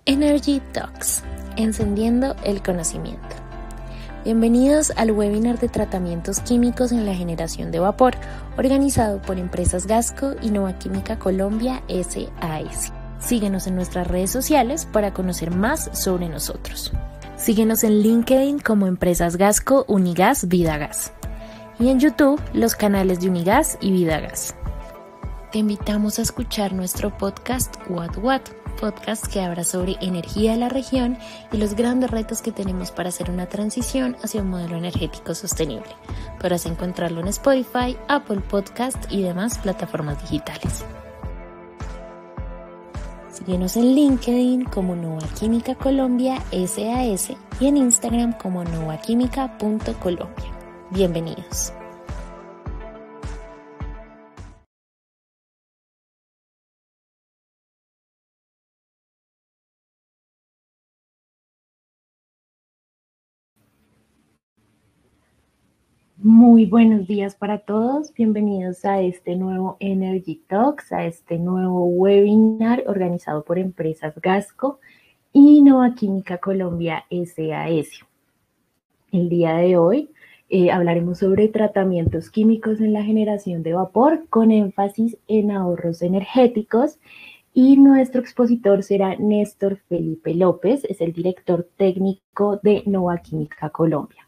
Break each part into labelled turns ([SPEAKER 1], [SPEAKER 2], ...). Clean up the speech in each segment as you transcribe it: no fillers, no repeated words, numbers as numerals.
[SPEAKER 1] Energy Talks, encendiendo el conocimiento. Bienvenidos al webinar de tratamientos químicos en la generación de vapor, organizado por Empresas Gasco y Nova Química Colombia SAS. Síguenos en nuestras redes sociales para conocer más sobre nosotros. Síguenos en LinkedIn como Empresas Gasco, Unigas, Vidagas. Y en YouTube, los canales de Unigas y Vidagas. Te invitamos a escuchar nuestro podcast What, podcast que habla sobre energía de la región y los grandes retos que tenemos para hacer una transición hacia un modelo energético sostenible. Podrás encontrarlo en Spotify, Apple Podcast y demás plataformas digitales. Síguenos en LinkedIn como Nova Química Colombia SAS y en Instagram como novaquímica.colombia. Bienvenidos. Muy buenos días para todos, bienvenidos a este nuevo Energy Talks, a este nuevo webinar organizado por Empresas Gasco y Nova Química Colombia SAS. El día de hoy hablaremos sobre tratamientos químicos en la generación de vapor con énfasis en ahorros energéticos y nuestro expositor será Néstor Felipe López, es el director técnico de Nova Química Colombia.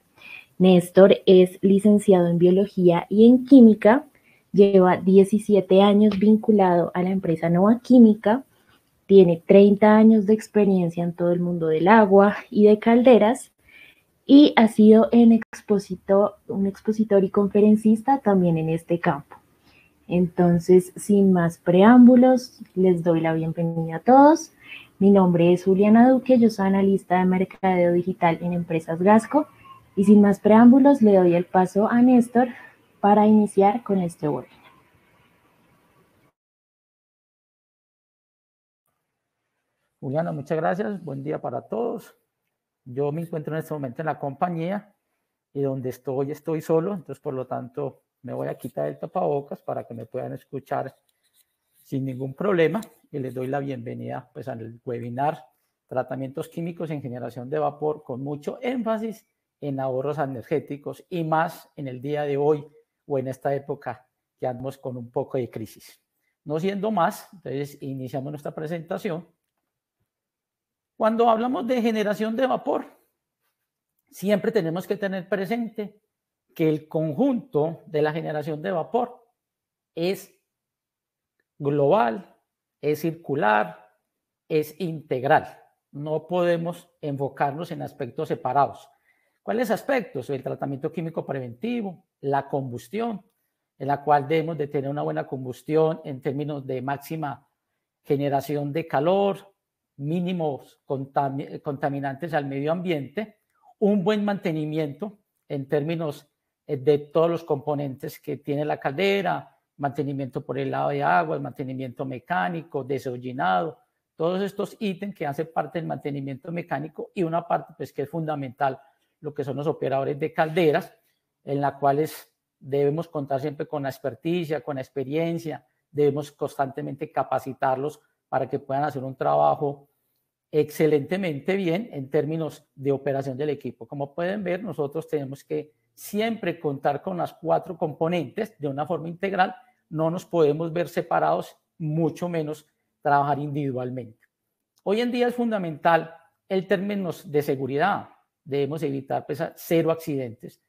[SPEAKER 1] Néstor es licenciado en Biología y en Química, lleva 17 años vinculado a la empresa Nova Química, tiene 30 años de experiencia en todo el mundo del agua y de calderas y ha sido un expositor y conferencista también en este campo. Entonces, sin más preámbulos, les doy la bienvenida a todos. Mi nombre es Juliana Duque, yo soy analista de mercadeo digital en Empresas Gasco. Y sin más preámbulos, le doy el paso a Néstor para iniciar con este webinar.
[SPEAKER 2] Juliana, muchas gracias. Buen día para todos. Yo me encuentro en este momento en la compañía y donde estoy solo, entonces por lo tanto me voy a quitar el tapabocas para que me puedan escuchar sin ningún problema y les doy la bienvenida pues al webinar Tratamientos Químicos en Generación de Vapor con mucho énfasis en ahorros energéticos y más en el día de hoy o en esta época que andamos con un poco de crisis. No siendo más, entonces iniciamos nuestra presentación. Cuando hablamos de generación de vapor, siempre tenemos que tener presente que el conjunto de la generación de vapor es global, es circular, es integral. No podemos enfocarnos en aspectos separados. ¿Cuáles aspectos? El tratamiento químico preventivo, la combustión, en la cual debemos de tener una buena combustión en términos de máxima generación de calor, mínimos contaminantes al medio ambiente, un buen mantenimiento en términos de todos los componentes que tiene la caldera, mantenimiento por el lado de agua, el mantenimiento mecánico, desollinado, todos estos ítems que hacen parte del mantenimiento mecánico y una parte pues, que es fundamental, lo que son los operadores de calderas, en la cuales debemos contar siempre con la experticia, con la experiencia, debemos constantemente capacitarlos para que puedan hacer un trabajo excelentemente bien en términos de operación del equipo. Como pueden ver, nosotros tenemos que siempre contar con las 4 componentes de una forma integral, no nos podemos ver separados, mucho menos trabajar individualmente. Hoy en día es fundamental el términos de seguridad, debemos evitar pues, 0 accidentes.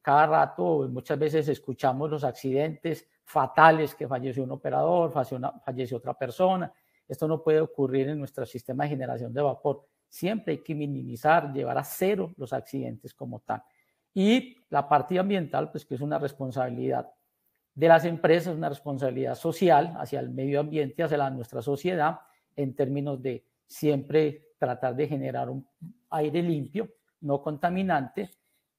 [SPEAKER 2] Cada rato, muchas veces escuchamos los accidentes fatales, que falleció un operador, falleció otra persona. Esto no puede ocurrir en nuestro sistema de generación de vapor. Siempre hay que minimizar, llevar a 0 los accidentes como tal. Y la parte ambiental, pues que es una responsabilidad de las empresas, una responsabilidad social hacia el medio ambiente, hacia nuestra sociedad, en términos de siempre tratar de generar un aire limpio, no contaminante,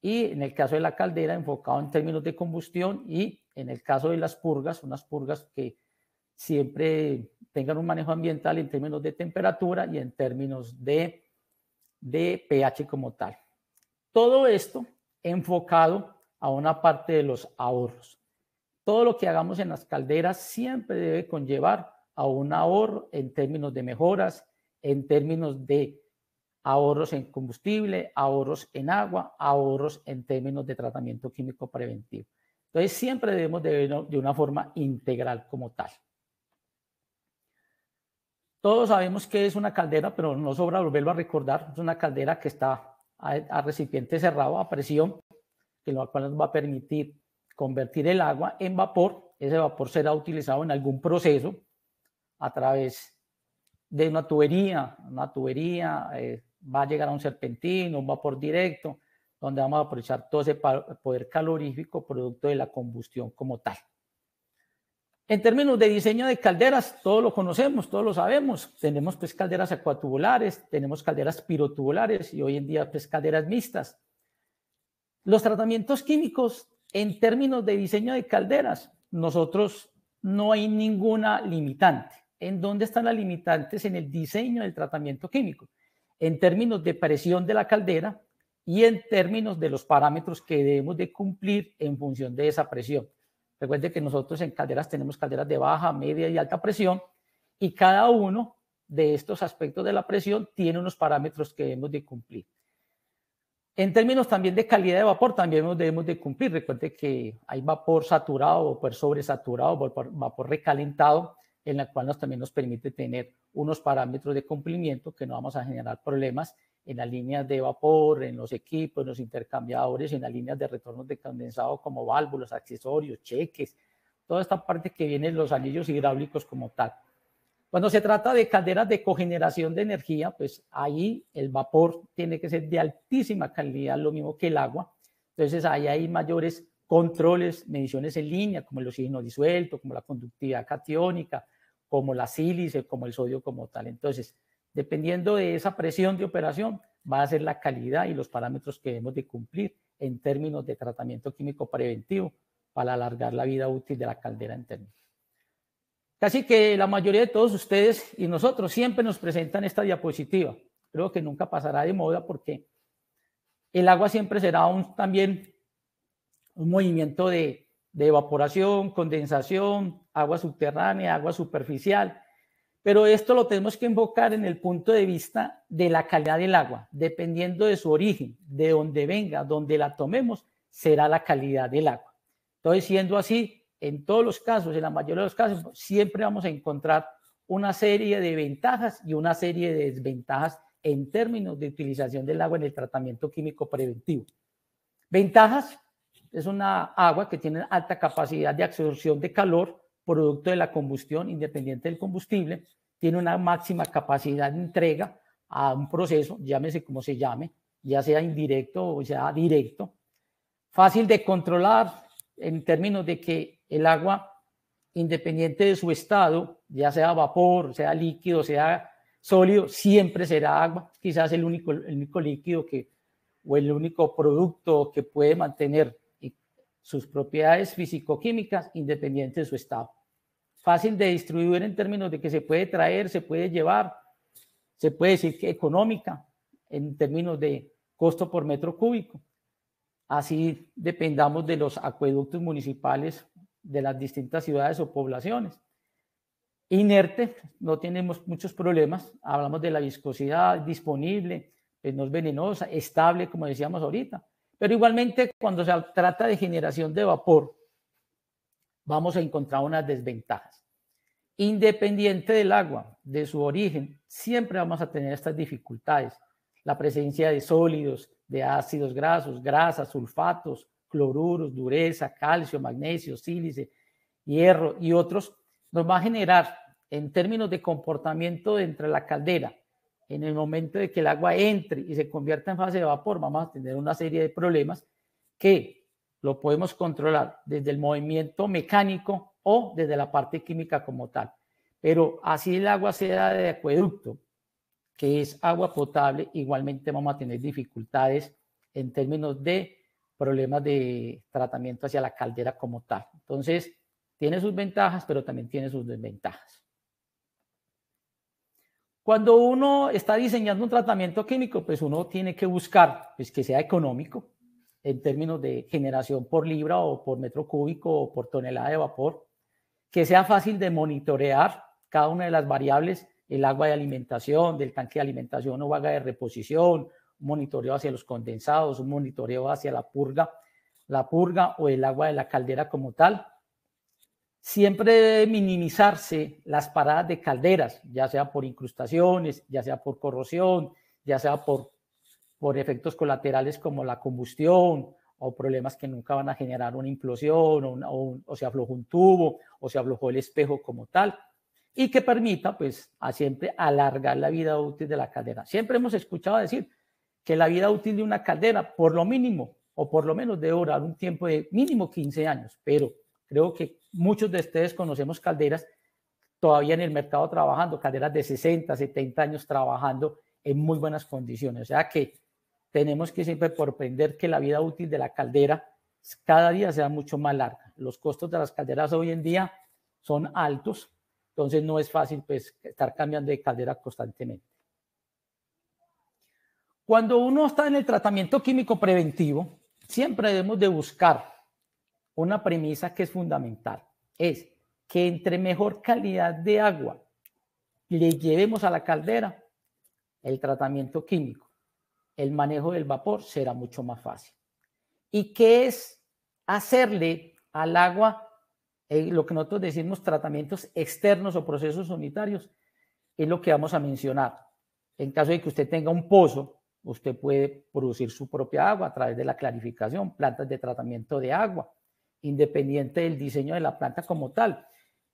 [SPEAKER 2] y en el caso de la caldera, enfocado en términos de combustión, y en el caso de las purgas, unas purgas que siempre tengan un manejo ambiental en términos de temperatura y en términos de pH como tal. Todo esto enfocado a una parte de los ahorros. Todo lo que hagamos en las calderas siempre debe conllevar a un ahorro en términos de mejoras, en términos de ahorros en combustible, ahorros en agua, ahorros en términos de tratamiento químico preventivo. Entonces, siempre debemos de verlo de una forma integral como tal. Todos sabemos que es una caldera, pero no sobra volverlo a recordar. Es una caldera que está a recipiente cerrado, a presión, que lo cual nos va a permitir convertir el agua en vapor. Ese vapor será utilizado en algún proceso a través de una tubería va a llegar a un serpentino, un vapor directo, donde vamos a aprovechar todo ese poder calorífico producto de la combustión como tal. En términos de diseño de calderas, todos lo conocemos, todos lo sabemos. Tenemos pues calderas acuatubulares, tenemos calderas pirotubulares y hoy en día pues calderas mixtas. Los tratamientos químicos, en términos de diseño de calderas, nosotros no hay ninguna limitante. ¿En dónde están las limitantes? En el diseño del tratamiento químico, en términos de presión de la caldera y en términos de los parámetros que debemos de cumplir en función de esa presión. Recuerde que nosotros en calderas tenemos calderas de baja, media y alta presión y cada uno de estos aspectos de la presión tiene unos parámetros que debemos de cumplir. En términos también de calidad de vapor, también debemos de cumplir. Recuerde que hay vapor saturado, vapor sobresaturado, vapor recalentado, en la cual también nos permite tener unos parámetros de cumplimiento que no vamos a generar problemas en las líneas de vapor, en los equipos, en los intercambiadores, en las líneas de retornos de condensado como válvulas, accesorios, cheques, toda esta parte que viene en los anillos hidráulicos como tal. Cuando se trata de calderas de cogeneración de energía, pues ahí el vapor tiene que ser de altísima calidad, lo mismo que el agua. Entonces ahí hay mayores controles, mediciones en línea, como el oxígeno disuelto, como la conductividad catiónica, como la sílice, como el sodio como tal. Entonces, dependiendo de esa presión de operación, va a ser la calidad y los parámetros que debemos de cumplir en términos de tratamiento químico preventivo para alargar la vida útil de la caldera en términos. Casi que la mayoría de todos ustedes y nosotros siempre nos presentan esta diapositiva. Creo que nunca pasará de moda porque el agua siempre será también un movimiento de evaporación, condensación, agua subterránea, agua superficial. Pero esto lo tenemos que enfocar en el punto de vista de la calidad del agua. Dependiendo de su origen, de dónde venga, donde la tomemos, será la calidad del agua. Entonces, siendo así, en todos los casos, en la mayoría de los casos, siempre vamos a encontrar una serie de ventajas y una serie de desventajas en términos de utilización del agua en el tratamiento químico preventivo. Ventajas: es una agua que tiene alta capacidad de absorción de calor, producto de la combustión independiente del combustible, tiene una máxima capacidad de entrega a un proceso, llámese como se llame, ya sea indirecto o sea directo, fácil de controlar en términos de que el agua, independiente de su estado, ya sea vapor, sea líquido, sea sólido, siempre será agua. Quizás el único líquido o el único producto que puede mantener sus propiedades físico-químicas independiente de su estado. Fácil de distribuir en términos de que se puede traer, se puede llevar, se puede decir que económica en términos de costo por metro cúbico. Así dependamos de los acueductos municipales de las distintas ciudades o poblaciones. Inerte, no tenemos muchos problemas. Hablamos de la viscosidad disponible, pues no es venenosa, estable, como decíamos ahorita. Pero igualmente, cuando se trata de generación de vapor, vamos a encontrar unas desventajas. Independiente del agua, de su origen, siempre vamos a tener estas dificultades. La presencia de sólidos, de ácidos grasos, grasas, sulfatos, cloruros, dureza, calcio, magnesio, sílice, hierro y otros, nos va a generar en términos de comportamiento dentro de la caldera. En el momento de que el agua entre y se convierta en fase de vapor, vamos a tener una serie de problemas que lo podemos controlar desde el movimiento mecánico o desde la parte química como tal. Pero así el agua sea de acueducto, que es agua potable, igualmente vamos a tener dificultades en términos de problemas de tratamiento hacia la caldera como tal. Entonces, tiene sus ventajas, pero también tiene sus desventajas. Cuando uno está diseñando un tratamiento químico, pues uno tiene que buscar pues, que sea económico en términos de generación por libra o por metro cúbico o por tonelada de vapor, que sea fácil de monitorear cada una de las variables el agua de alimentación, del tanque de alimentación o agua de reposición, un monitoreo hacia los condensados, un monitoreo hacia la purga o el agua de la caldera como tal. Siempre debe minimizarse las paradas de calderas, ya sea por incrustaciones, ya sea por corrosión, ya sea por efectos colaterales como la combustión o problemas que nunca van a generar una implosión o se aflojó un tubo o se aflojó el espejo como tal, y que permita pues siempre alargar la vida útil de la caldera. Siempre hemos escuchado decir que la vida útil de una caldera por lo mínimo o por lo menos debe durar un tiempo de mínimo 15 años, pero creo que muchos de ustedes conocemos calderas todavía en el mercado trabajando, calderas de 60, 70 años trabajando en muy buenas condiciones. O sea que tenemos que siempre propender que la vida útil de la caldera cada día sea mucho más larga. Los costos de las calderas hoy en día son altos, entonces no es fácil pues estar cambiando de caldera constantemente. Cuando uno está en el tratamiento químico preventivo, siempre debemos de buscar una premisa que es fundamental, es que entre mejor calidad de agua le llevemos a la caldera, el tratamiento químico, el manejo del vapor será mucho más fácil. ¿Y qué es hacerle al agua lo que nosotros decimos tratamientos externos o procesos unitarios? Es lo que vamos a mencionar. En caso de que usted tenga un pozo, usted puede producir su propia agua a través de la clarificación, plantas de tratamiento de agua, independiente del diseño de la planta como tal.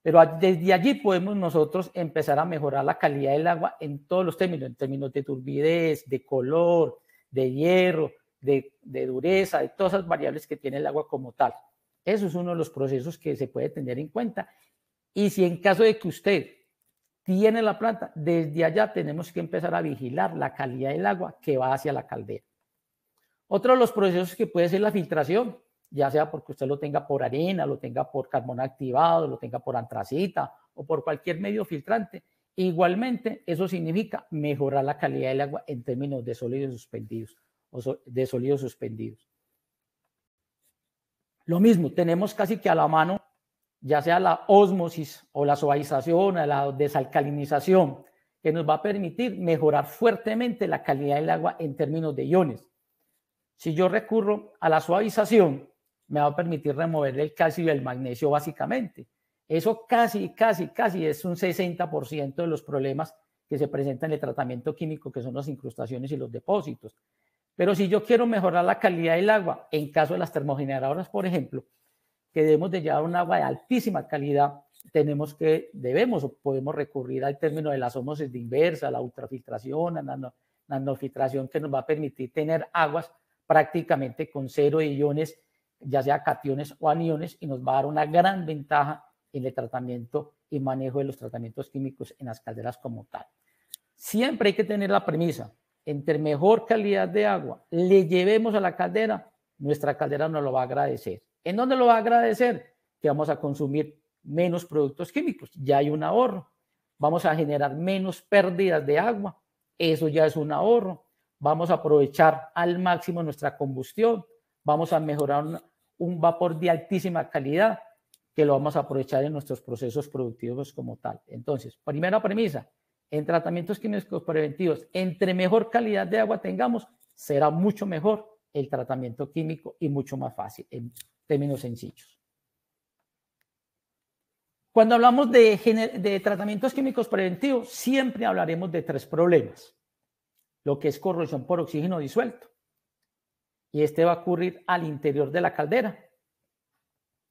[SPEAKER 2] Pero desde allí podemos nosotros empezar a mejorar la calidad del agua en todos los términos, en términos de turbidez, de color, de hierro, de dureza, de todas esas variables que tiene el agua como tal. Eso es uno de los procesos que se puede tener en cuenta. Y si en caso de que usted tiene la planta, desde allá tenemos que empezar a vigilar la calidad del agua que va hacia la caldera. Otro de los procesos que puede ser la filtración, ya sea porque usted lo tenga por arena, lo tenga por carbón activado, lo tenga por antracita o por cualquier medio filtrante. Igualmente, eso significa mejorar la calidad del agua en términos de sólidos suspendidos de sólidos suspendidos. Lo mismo, tenemos casi que a la mano, ya sea la ósmosis o la suavización o la desalcalinización, que nos va a permitir mejorar fuertemente la calidad del agua en términos de iones. Si yo recurro a la suavización, me va a permitir remover el calcio y el magnesio básicamente. Eso casi es un 60% de los problemas que se presentan en el tratamiento químico, que son las incrustaciones y los depósitos. Pero si yo quiero mejorar la calidad del agua, en caso de las termogeneradoras, por ejemplo, que debemos de llevar un agua de altísima calidad, debemos o podemos recurrir al término de la ósmosis de inversa, la ultrafiltración, la nanofiltración, que nos va a permitir tener aguas prácticamente con cero de iones, ya sea cationes o aniones, y nos va a dar una gran ventaja en el tratamiento y manejo de los tratamientos químicos en las calderas como tal. Siempre hay que tener la premisa, entre mejor calidad de agua le llevemos a la caldera, nuestra caldera nos lo va a agradecer. ¿En dónde lo va a agradecer? Que vamos a consumir menos productos químicos, ya hay un ahorro. Vamos a generar menos pérdidas de agua, eso ya es un ahorro. Vamos a aprovechar al máximo nuestra combustión, vamos a mejorar un vapor de altísima calidad que lo vamos a aprovechar en nuestros procesos productivos como tal. Entonces, primera premisa, en tratamientos químicos preventivos, entre mejor calidad de agua tengamos, será mucho mejor el tratamiento químico y mucho más fácil en términos sencillos. Cuando hablamos de tratamientos químicos preventivos, siempre hablaremos de tres problemas. Lo que es corrosión por oxígeno disuelto. Y este va a ocurrir al interior de la caldera.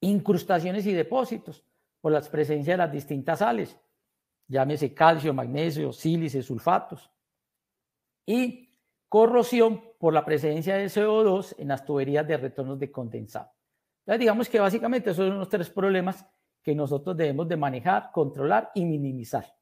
[SPEAKER 2] Incrustaciones y depósitos por la presencia de las distintas sales, llámese calcio, magnesio, sílice, sulfatos. Y corrosión por la presencia de CO2 en las tuberías de retornos de condensado. Entonces, digamos que básicamente esos son los tres problemas que nosotros debemos de manejar, controlar y minimizar.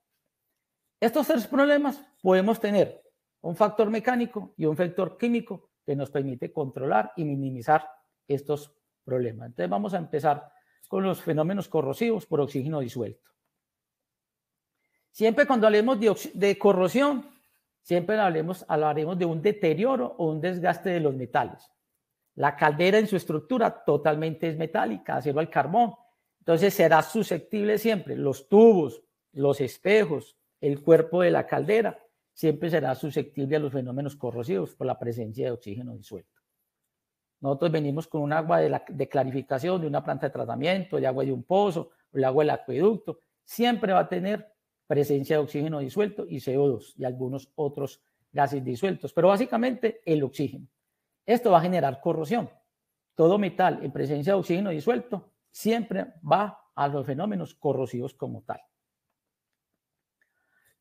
[SPEAKER 2] Estos tres problemas podemos tener un factor mecánico y un factor químico que nos permite controlar y minimizar estos problemas. Entonces vamos a empezar con los fenómenos corrosivos por oxígeno disuelto. Siempre cuando hablemos de corrosión, siempre hablaremos de un deterioro o un desgaste de los metales. La caldera en su estructura totalmente es metálica, acero al carbón. Entonces será susceptible siempre los tubos, los espejos, el cuerpo de la caldera siempre será susceptible a los fenómenos corrosivos por la presencia de oxígeno disuelto. Nosotros venimos con un agua de clarificación, de una planta de tratamiento, de agua de un pozo, el agua del acueducto, siempre va a tener presencia de oxígeno disuelto y CO2 y algunos otros gases disueltos, pero básicamente el oxígeno. Esto va a generar corrosión. Todo metal en presencia de oxígeno disuelto siempre va a los fenómenos corrosivos como tal.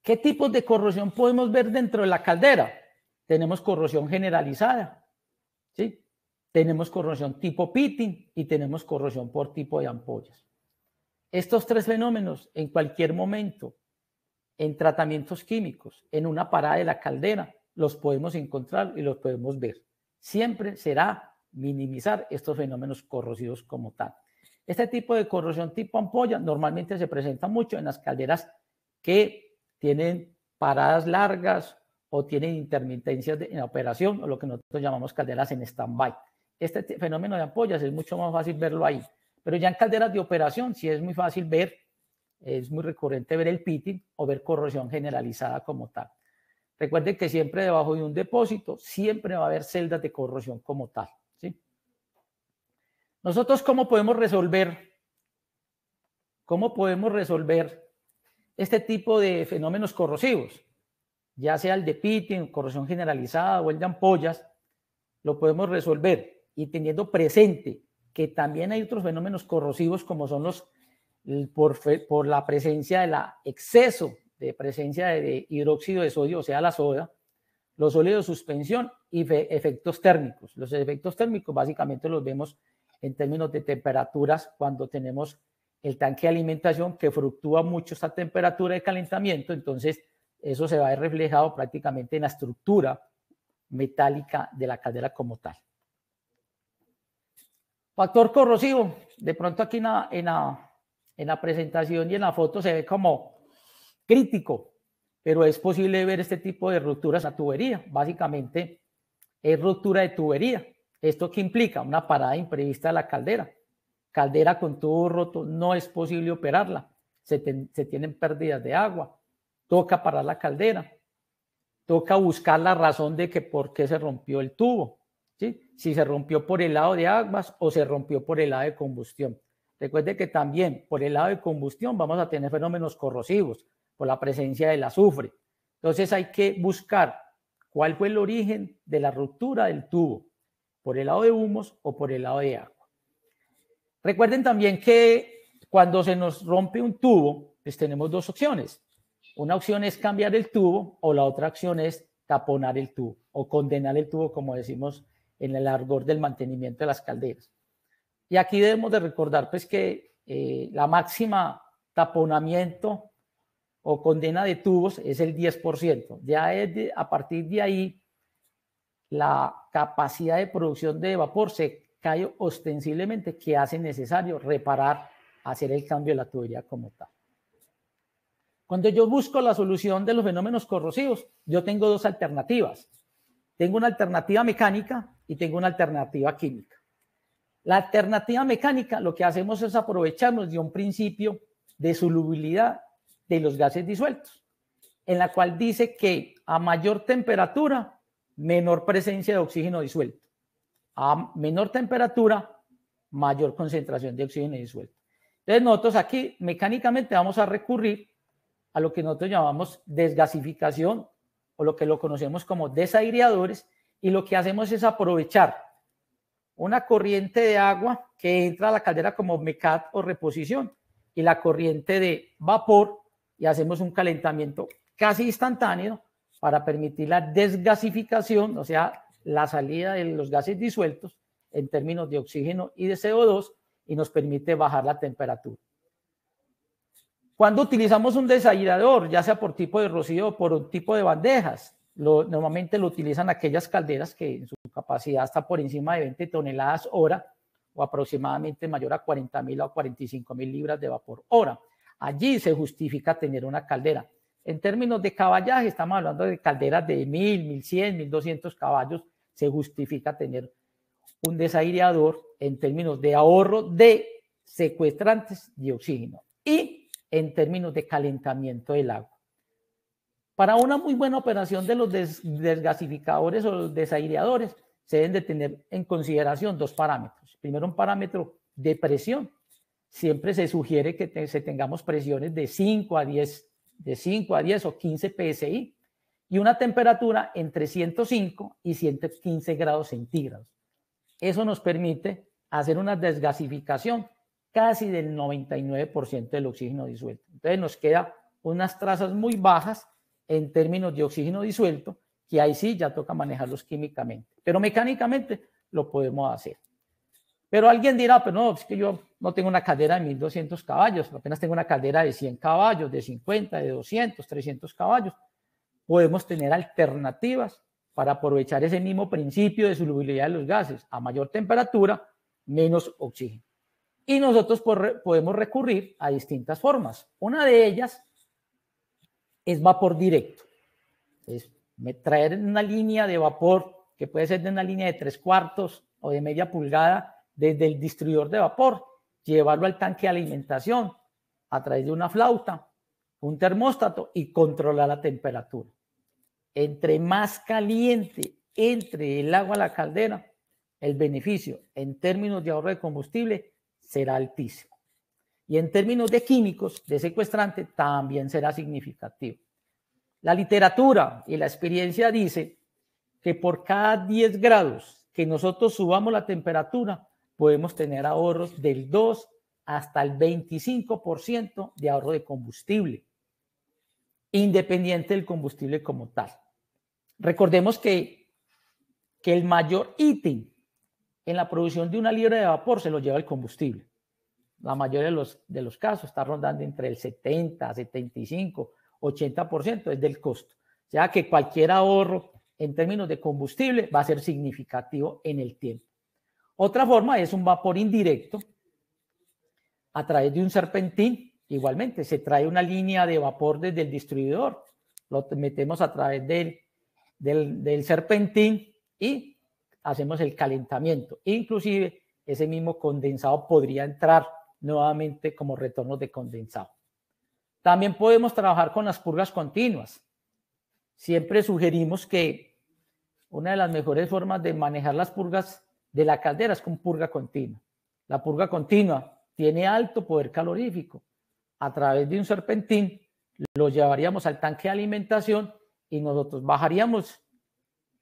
[SPEAKER 2] ¿Qué tipos de corrosión podemos ver dentro de la caldera? Tenemos corrosión generalizada, ¿sí? Tenemos corrosión tipo pitting y tenemos corrosión por tipo de ampollas. Estos tres fenómenos en cualquier momento, en tratamientos químicos, en una parada de la caldera, los podemos encontrar y los podemos ver. Siempre será minimizar estos fenómenos corrosivos como tal. Este tipo de corrosión tipo ampolla normalmente se presenta mucho en las calderas que tienen paradas largas o tienen intermitencias en la operación, o lo que nosotros llamamos calderas en stand-by. Este fenómeno de ampollas es mucho más fácil verlo ahí, pero ya en calderas de operación sí es muy fácil ver, es muy recurrente ver el pitting o ver corrosión generalizada como tal. Recuerden que siempre debajo de un depósito siempre va a haber celdas de corrosión como tal, ¿sí? Nosotros, ¿cómo podemos resolver este tipo de fenómenos corrosivos? Ya sea el de pitting, corrosión generalizada o el de ampollas, lo podemos resolver y teniendo presente que también hay otros fenómenos corrosivos como son los por la presencia de la exceso de presencia de hidróxido de sodio, o sea, la soda, los sólidos de suspensión y efectos térmicos. Los efectos térmicos básicamente los vemos en términos de temperaturas cuando tenemos el tanque de alimentación que fluctúa mucho esta temperatura de calentamiento, entonces eso se va a ver reflejado prácticamente en la estructura metálica de la caldera como tal. Factor corrosivo, de pronto aquí en la presentación y en la foto se ve como crítico, pero es posible ver este tipo de rupturas a tubería. Básicamente es ruptura de tubería. ¿Esto qué implica? Una parada imprevista de la caldera. Caldera con tubo roto, no es posible operarla. Se tienen pérdidas de agua. Toca parar la caldera. Toca buscar la razón de que por qué se rompió el tubo, ¿sí? Si se rompió por el lado de aguas o se rompió por el lado de combustión. Recuerde que también por el lado de combustión vamos a tener fenómenos corrosivos por la presencia del azufre. Entonces hay que buscar cuál fue el origen de la ruptura del tubo, por el lado de humos o por el lado de agua. Recuerden también que cuando se nos rompe un tubo, pues tenemos dos opciones. Una opción es cambiar el tubo o la otra opción es taponar el tubo o condenar el tubo, como decimos en el argot del mantenimiento de las calderas. Y aquí debemos de recordar pues que la máxima taponamiento o condena de tubos es el 10%. Ya a partir de ahí la capacidad de producción de vapor se cae ostensiblemente, que hace necesario reparar, hacer el cambio de la tubería como tal. Cuando yo busco la solución de los fenómenos corrosivos, yo tengo dos alternativas. Tengo una alternativa mecánica y tengo una alternativa química. La alternativa mecánica, lo que hacemos es aprovecharnos de un principio de solubilidad de los gases disueltos, en la cual dice que a mayor temperatura, menor presencia de oxígeno disuelto. A menor temperatura, mayor concentración de oxígeno disuelto. Entonces nosotros aquí mecánicamente vamos a recurrir a lo que nosotros llamamos desgasificación o lo que lo conocemos como desaireadores, y lo que hacemos es aprovechar una corriente de agua que entra a la caldera como MECAT o reposición y la corriente de vapor, y hacemos un calentamiento casi instantáneo para permitir la desgasificación, o sea, la salida de los gases disueltos en términos de oxígeno y de CO2, y nos permite bajar la temperatura. Cuando utilizamos un desairador, ya sea por tipo de rocío o por un tipo de bandejas, normalmente lo utilizan aquellas calderas que en su capacidad está por encima de 20 toneladas hora o aproximadamente mayor a 40.000 o 45.000 libras de vapor hora. Allí se justifica tener una caldera. En términos de caballaje, estamos hablando de calderas de 1.000, 1.100, 1.200 caballos. Se justifica tener un desaireador en términos de ahorro de secuestrantes de oxígeno y en términos de calentamiento del agua. Para una muy buena operación de los desgasificadores o los desaireadores, se deben de tener en consideración dos parámetros. Primero, un parámetro de presión. Siempre se sugiere que tengamos presiones de 5 a 10 o 15 psi y una temperatura entre 105 y 115 grados centígrados. Eso nos permite hacer una desgasificación casi del 99% del oxígeno disuelto. Entonces nos queda unas trazas muy bajas en términos de oxígeno disuelto, que ahí sí ya toca manejarlos químicamente, pero mecánicamente lo podemos hacer. Pero alguien dirá, pero no, es que yo no tengo una caldera de 1200 caballos, apenas tengo una caldera de 100 caballos, de 50, de 200, 300 caballos. Podemos tener alternativas para aprovechar ese mismo principio de solubilidad de los gases. A mayor temperatura, menos oxígeno. Y nosotros podemos recurrir a distintas formas. Una de ellas es vapor directo. Es traer una línea de vapor, que puede ser de una línea de 3/4 o de media pulgada, desde el distribuidor de vapor, llevarlo al tanque de alimentación a través de una flauta, un termóstato y controlar la temperatura. Entre más caliente entre el agua a la caldera, el beneficio en términos de ahorro de combustible será altísimo. Y en términos de químicos, de secuestrante, también será significativo. La literatura y la experiencia dice que por cada 10 grados que nosotros subamos la temperatura, podemos tener ahorros del 2 hasta el 25% de ahorro de combustible, independiente del combustible como tal. Recordemos que el mayor ítem en la producción de una libra de vapor se lo lleva el combustible. La mayoría de los casos está rondando entre el 70, 75, 80% es del costo. O sea que cualquier ahorro en términos de combustible va a ser significativo en el tiempo. Otra forma es un vapor indirecto a través de un serpentín. Igualmente, se trae una línea de vapor desde el distribuidor, lo metemos a través del serpentín y hacemos el calentamiento. Inclusive, ese mismo condensado podría entrar nuevamente como retornos de condensado. También podemos trabajar con las purgas continuas. Siempre sugerimos que una de las mejores formas de manejar las purgas de la caldera es con purga continua. La purga continua tiene alto poder calorífico. A través de un serpentín lo llevaríamos al tanque de alimentación y nosotros bajaríamos,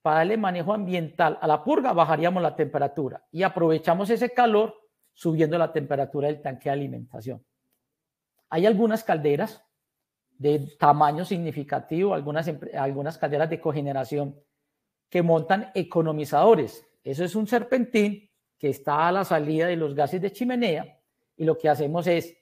[SPEAKER 2] para darle manejo ambiental a la purga, bajaríamos la temperatura y aprovechamos ese calor subiendo la temperatura del tanque de alimentación. Hay algunas calderas de tamaño significativo, algunas calderas de cogeneración que montan economizadores. Eso es un serpentín que está a la salida de los gases de chimenea y lo que hacemos es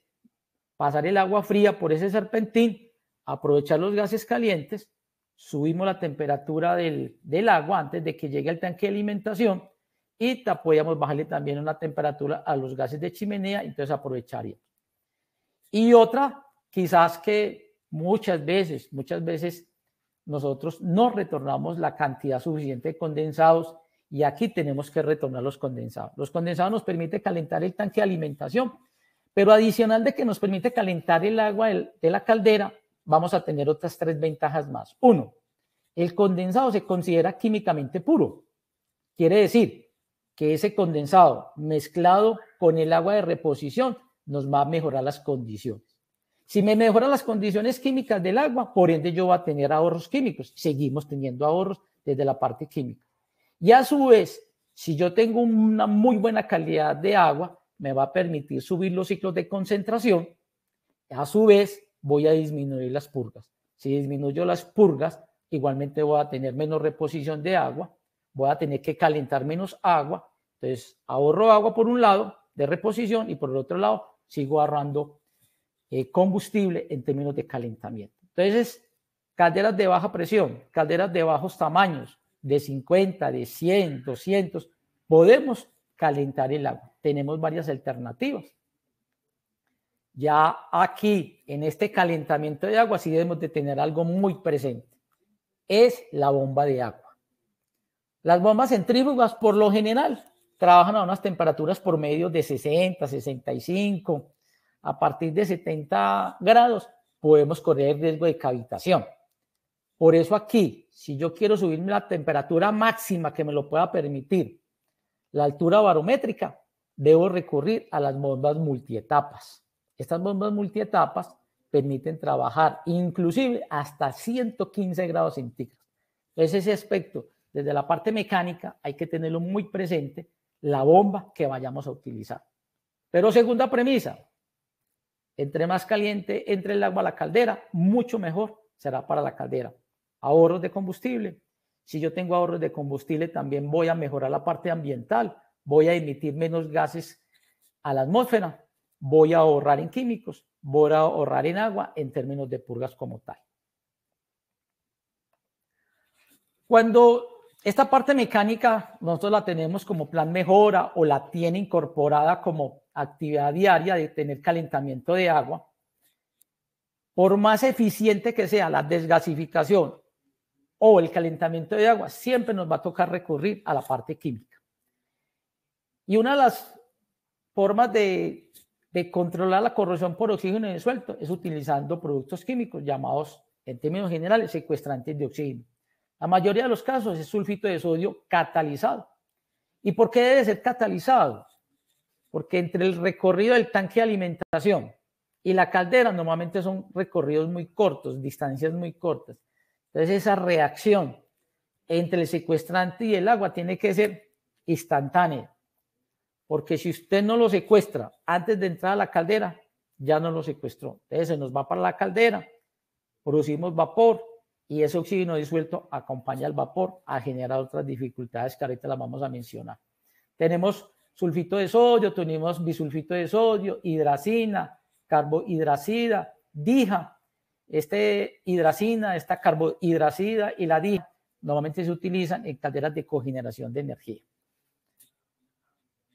[SPEAKER 2] pasar el agua fría por ese serpentín, aprovechar los gases calientes, subimos la temperatura del agua antes de que llegue al tanque de alimentación y podíamos bajarle también una temperatura a los gases de chimenea, entonces aprovecharíamos. Y otra, quizás que muchas veces nosotros no retornamos la cantidad suficiente de condensados y aquí tenemos que retornar los condensados. Los condensados nos permiten calentar el tanque de alimentación, pero adicional de que nos permite calentar el agua de la caldera, vamos a tener otras 3 ventajas más. Uno, el condensado se considera químicamente puro. Quiere decir que ese condensado mezclado con el agua de reposición nos va a mejorar las condiciones. Si me mejoran las condiciones químicas del agua, por ende yo voy a tener ahorros químicos. Seguimos teniendo ahorros desde la parte química. Y a su vez, si yo tengo una muy buena calidad de agua, me va a permitir subir los ciclos de concentración. A su vez, voy a disminuir las purgas. Si disminuyo las purgas, igualmente voy a tener menos reposición de agua, voy a tener que calentar menos agua. Entonces, ahorro agua por un lado de reposición y por el otro lado sigo ahorrando combustible en términos de calentamiento. Entonces, calderas de baja presión, calderas de bajos tamaños, de 50, de 100, 200, podemos calentar el agua. Tenemos varias alternativas. Ya aquí, en este calentamiento de agua, sí debemos de tener algo muy presente. Es la bomba de agua. Las bombas centrífugas, por lo general, trabajan a unas temperaturas por medio de 60, 65. A partir de 70 grados podemos correr el riesgo de cavitación. Por eso aquí, si yo quiero subirme la temperatura máxima que me lo pueda permitir, la altura barométrica, debo recurrir a las bombas multietapas. Estas bombas multietapas permiten trabajar inclusive hasta 115 grados centígrados. Entonces ese aspecto, desde la parte mecánica, hay que tenerlo muy presente, la bomba que vayamos a utilizar. Pero segunda premisa, entre más caliente entre el agua a la caldera, mucho mejor será para la caldera. Ahorros de combustible. Si yo tengo ahorros de combustible, también voy a mejorar la parte ambiental, voy a emitir menos gases a la atmósfera, voy a ahorrar en químicos, voy a ahorrar en agua en términos de purgas como tal. Cuando esta parte mecánica nosotros la tenemos como plan mejora o la tiene incorporada como actividad diaria de tener calentamiento de agua, por más eficiente que sea la desgasificación o el calentamiento de agua, siempre nos va a tocar recurrir a la parte química. Y una de las formas de controlar la corrosión por oxígeno disuelto es utilizando productos químicos llamados, en términos generales, secuestrantes de oxígeno. La mayoría de los casos es sulfito de sodio catalizado. ¿Y por qué debe ser catalizado? Porque entre el recorrido del tanque de alimentación y la caldera normalmente son recorridos muy cortos, distancias muy cortas. Entonces esa reacción entre el secuestrante y el agua tiene que ser instantánea. Porque si usted no lo secuestra antes de entrar a la caldera, ya no lo secuestró. Entonces se nos va para la caldera, producimos vapor y ese oxígeno disuelto acompaña al vapor a generar otras dificultades que ahorita las vamos a mencionar. Tenemos sulfito de sodio, tenemos bisulfito de sodio, hidracina, carbohidracida, dija. Hidracina, esta carbohidracida y la dija normalmente se utilizan en calderas de cogeneración de energía.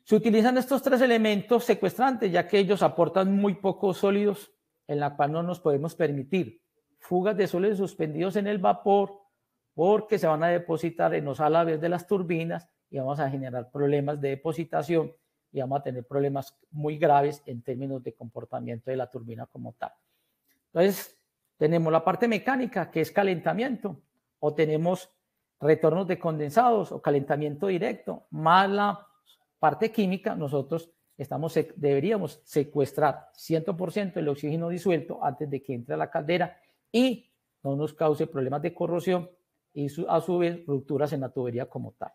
[SPEAKER 2] Se utilizan estos tres elementos secuestrantes ya que ellos aportan muy pocos sólidos en la cual no nos podemos permitir fugas de sólidos suspendidos en el vapor porque se van a depositar en los alaves de las turbinas y vamos a generar problemas de depositación y vamos a tener problemas muy graves en términos de comportamiento de la turbina como tal. Entonces, tenemos la parte mecánica que es calentamiento o tenemos retornos de condensados o calentamiento directo, más la parte química, nosotros deberíamos secuestrar 100% el oxígeno disuelto antes de que entre a la caldera y no nos cause problemas de corrosión y a su vez rupturas en la tubería como tal.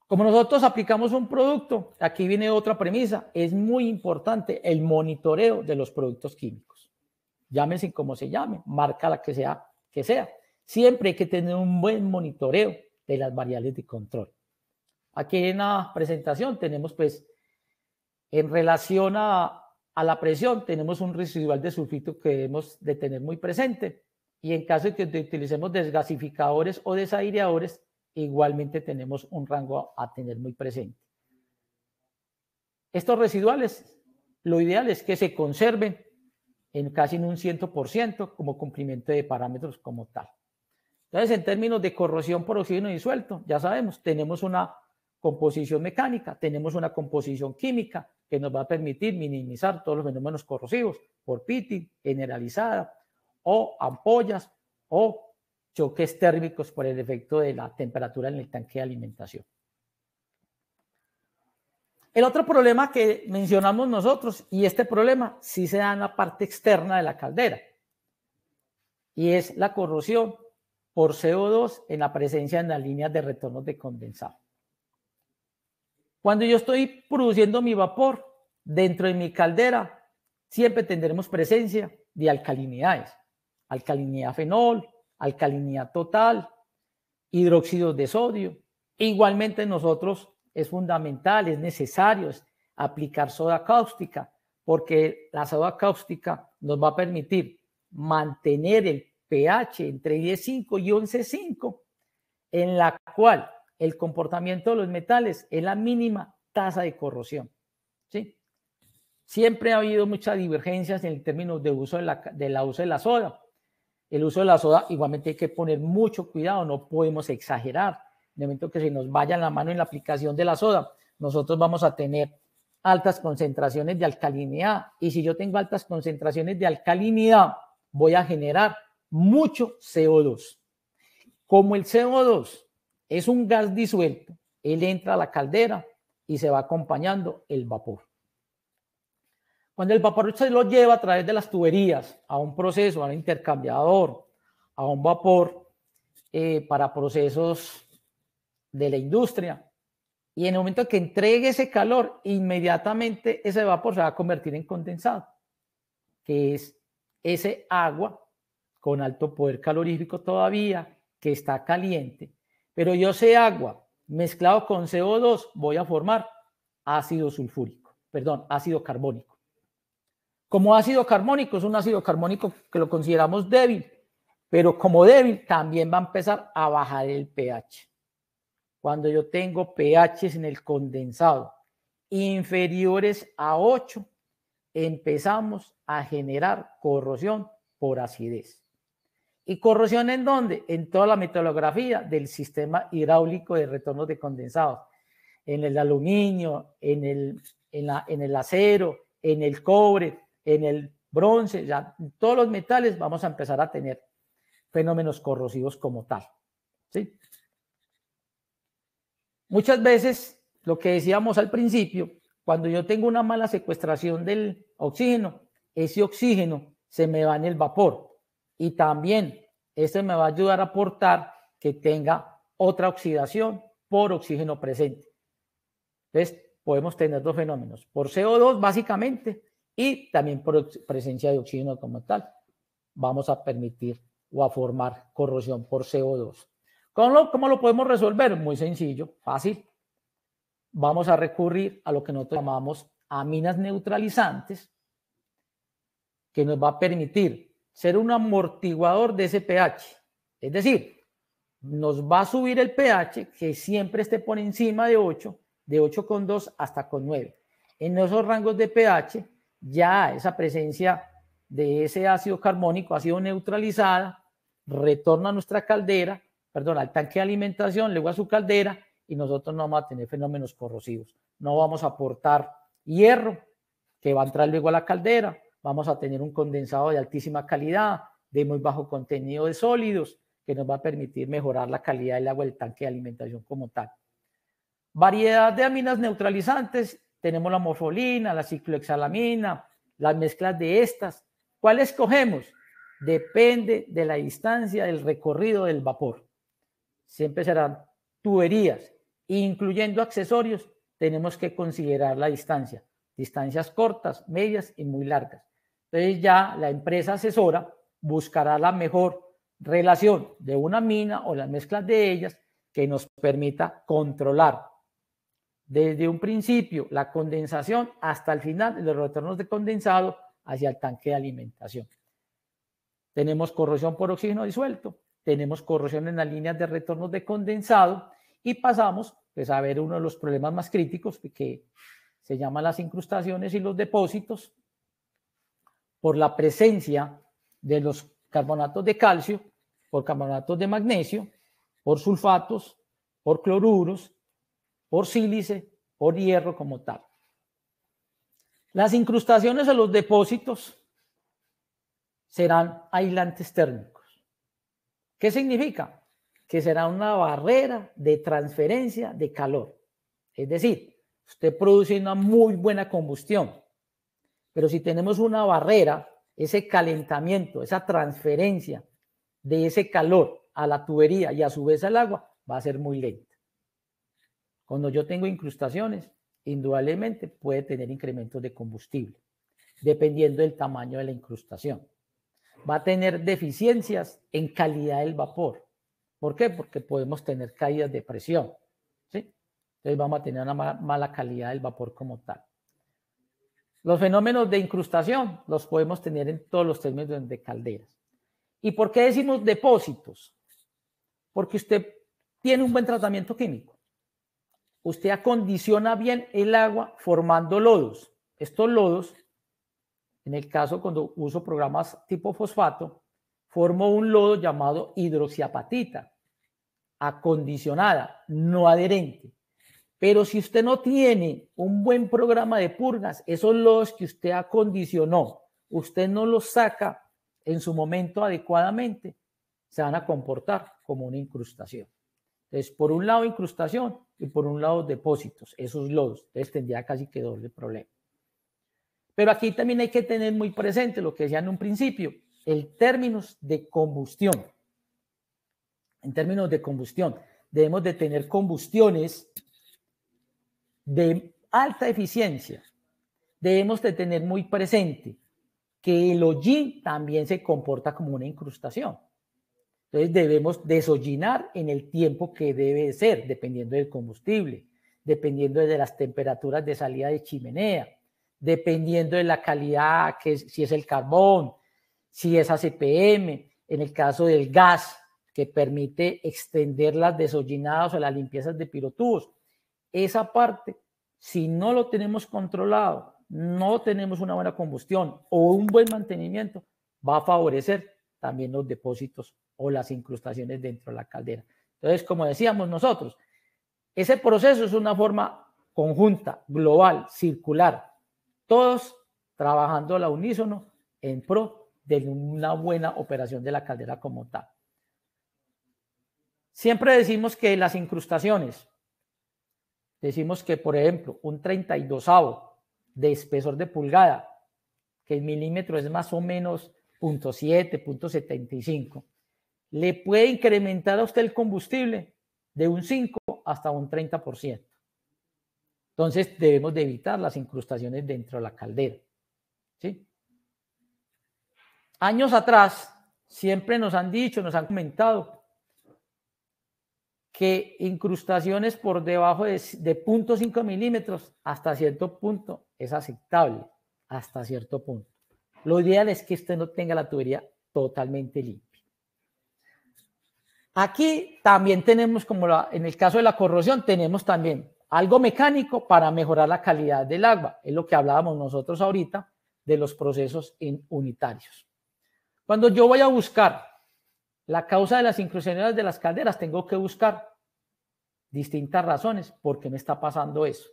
[SPEAKER 2] Como nosotros aplicamos un producto, aquí viene otra premisa, es muy importante el monitoreo de los productos químicos. Llámense como se llame, marca la que sea. Siempre hay que tener un buen monitoreo de las variables de control. Aquí en la presentación tenemos pues, en relación a la presión, tenemos un residual de sulfito que debemos de tener muy presente. Y en caso de que utilicemos desgasificadores o desaireadores, igualmente tenemos un rango a tener muy presente. Estos residuales, lo ideal es que se conserven en casi un 100% como cumplimiento de parámetros como tal. Entonces, en términos de corrosión por oxígeno disuelto, ya sabemos, tenemos una composición mecánica, tenemos una composición química que nos va a permitir minimizar todos los fenómenos corrosivos por pitting, generalizada, o ampollas, o choques térmicos por el efecto de la temperatura en el tanque de alimentación. El otro problema que mencionamos nosotros, y este problema sí se da en la parte externa de la caldera, y es la corrosión por CO2 en la presencia en las líneas de retorno de condensado. Cuando yo estoy produciendo mi vapor dentro de mi caldera, siempre tendremos presencia de alcalinidades, alcalinidad fenol, alcalinidad total, hidróxidos de sodio. Igualmente nosotros es fundamental, es necesario aplicar soda cáustica, porque la soda cáustica nos va a permitir mantener el pH entre 10,5 y 11,5, en la cual el comportamiento de los metales es la mínima tasa de corrosión. ¿Sí? Siempre ha habido muchas divergencias en términos de uso de uso de la soda. El uso de la soda igualmente hay que poner mucho cuidado, no podemos exagerar. En el momento que se nos vaya la mano en la aplicación de la soda, nosotros vamos a tener altas concentraciones de alcalinidad. Y si yo tengo altas concentraciones de alcalinidad, voy a generar mucho CO2. Como el CO2 es un gas disuelto, él entra a la caldera y se va acompañando el vapor. Cuando el vapor se lo lleva a través de las tuberías a un proceso, a un intercambiador, a un vapor para procesos de la industria, y en el momento que entregue ese calor, inmediatamente ese vapor se va a convertir en condensado, que es ese agua con alto poder calorífico todavía, que está caliente. Pero yo ese agua mezclado con CO2 voy a formar ácido sulfúrico, perdón, ácido carbónico. Como ácido carbónico, es un ácido carbónico que lo consideramos débil, pero como débil también va a empezar a bajar el pH. Cuando yo tengo pHs en el condensado inferiores a 8, empezamos a generar corrosión por acidez. ¿Y corrosión en dónde? En toda la metalografía del sistema hidráulico de retornos de condensados. En el aluminio, en el acero, en el cobre, en el bronce, ya en todos los metales vamos a empezar a tener fenómenos corrosivos como tal. ¿Sí? Muchas veces, lo que decíamos al principio, cuando yo tengo una mala secuestración del oxígeno, ese oxígeno se me va en el vapor y también esto me va a ayudar a aportar que tenga otra oxidación por oxígeno presente. Entonces, podemos tener dos fenómenos, por CO2 básicamente y también por presencia de oxígeno como tal. Vamos a permitir o a formar corrosión por CO2. ¿Cómo lo podemos resolver? Muy sencillo, fácil. Vamos a recurrir a lo que nosotros llamamos aminas neutralizantes, que nos va a permitir ser un amortiguador de ese pH. Es decir, nos va a subir el pH que siempre esté por encima de 8, de 8,2 hasta con 9. En esos rangos de pH, ya esa presencia de ese ácido carbónico ha sido neutralizada, retorna a nuestra caldera, perdón, al tanque de alimentación, luego a su caldera, y nosotros no vamos a tener fenómenos corrosivos. No vamos a aportar hierro, que va a entrar luego a la caldera, vamos a tener un condensado de altísima calidad, de muy bajo contenido de sólidos, que nos va a permitir mejorar la calidad del agua del tanque de alimentación como tal. Variedad de aminas neutralizantes, tenemos la morfolina, la ciclohexalamina, las mezclas de estas. ¿Cuál escogemos? Depende de la distancia del recorrido del vapor. Siempre serán tuberías, incluyendo accesorios, tenemos que considerar la distancia. Distancias cortas, medias y muy largas. Entonces ya la empresa asesora buscará la mejor relación de una mina o las mezclas de ellas que nos permita controlar desde un principio la condensación hasta el final los retornos de condensado hacia el tanque de alimentación. Tenemos corrosión por oxígeno disuelto, tenemos corrosión en las líneas de retornos de condensado y pasamos pues, a ver uno de los problemas más críticos que se llaman las incrustaciones y los depósitos por la presencia de los carbonatos de calcio, por carbonatos de magnesio, por sulfatos, por cloruros, por sílice, por hierro como tal. Las incrustaciones en los depósitos serán aislantes térmicos. ¿Qué significa? Que será una barrera de transferencia de calor. Es decir, usted produce una muy buena combustión, pero si tenemos una barrera, ese calentamiento, esa transferencia de ese calor a la tubería y a su vez al agua va a ser muy lenta. Cuando yo tengo incrustaciones, indudablemente puede tener incrementos de combustible, dependiendo del tamaño de la incrustación. Va a tener deficiencias en calidad del vapor. ¿Por qué? Porque podemos tener caídas de presión, ¿sí? Entonces vamos a tener una mala calidad del vapor como tal. Los fenómenos de incrustación los podemos tener en todos los términos de calderas. ¿Y por qué decimos depósitos? Porque usted tiene un buen tratamiento químico. Usted acondiciona bien el agua formando lodos. Estos lodos, en el caso cuando uso programas tipo fosfato, formo un lodo llamado hidroxiapatita, acondicionada, no adherente. Pero si usted no tiene un buen programa de purgas, esos lodos que usted acondicionó, usted no los saca en su momento adecuadamente, se van a comportar como una incrustación. Entonces, por un lado incrustación y por un lado depósitos, esos lodos. Entonces tendría casi que doble problema. Pero aquí también hay que tener muy presente lo que decía en un principio, el términos de combustión. En términos de combustión, debemos de tener combustiones de alta eficiencia. Debemos de tener muy presente que el hollín también se comporta como una incrustación. Entonces debemos deshollinar en el tiempo que debe ser, dependiendo del combustible, dependiendo de las temperaturas de salida de chimenea, dependiendo de la calidad, si es el carbón, si es ACPM, en el caso del gas, que permite extender las deshollinadas o las limpiezas de pirotubos. Esa parte, si no lo tenemos controlado, no tenemos una buena combustión o un buen mantenimiento, va a favorecer también los depósitos o las incrustaciones dentro de la caldera. Entonces, como decíamos nosotros, ese proceso es una forma conjunta, global, circular, todos trabajando a la unísono en pro de una buena operación de la caldera como tal. Siempre decimos que las incrustaciones, decimos que, por ejemplo, un 32avo de espesor de pulgada, que en milímetros es más o menos 0.7, 0.75, le puede incrementar a usted el combustible de un 5 hasta un 30%. Entonces debemos de evitar las incrustaciones dentro de la caldera. ¿Sí? Años atrás siempre nos han dicho, nos han comentado que incrustaciones por debajo de 0.5 milímetros hasta cierto punto es aceptable, hasta cierto punto. Lo ideal es que usted no tenga la tubería totalmente limpia. Aquí también tenemos, como en el caso de la corrosión, tenemos también algo mecánico para mejorar la calidad del agua. Es lo que hablábamos nosotros ahorita de los procesos unitarios. Cuando yo voy a buscar la causa de las incrustaciones de las calderas, tengo que buscar distintas razones por qué me está pasando eso,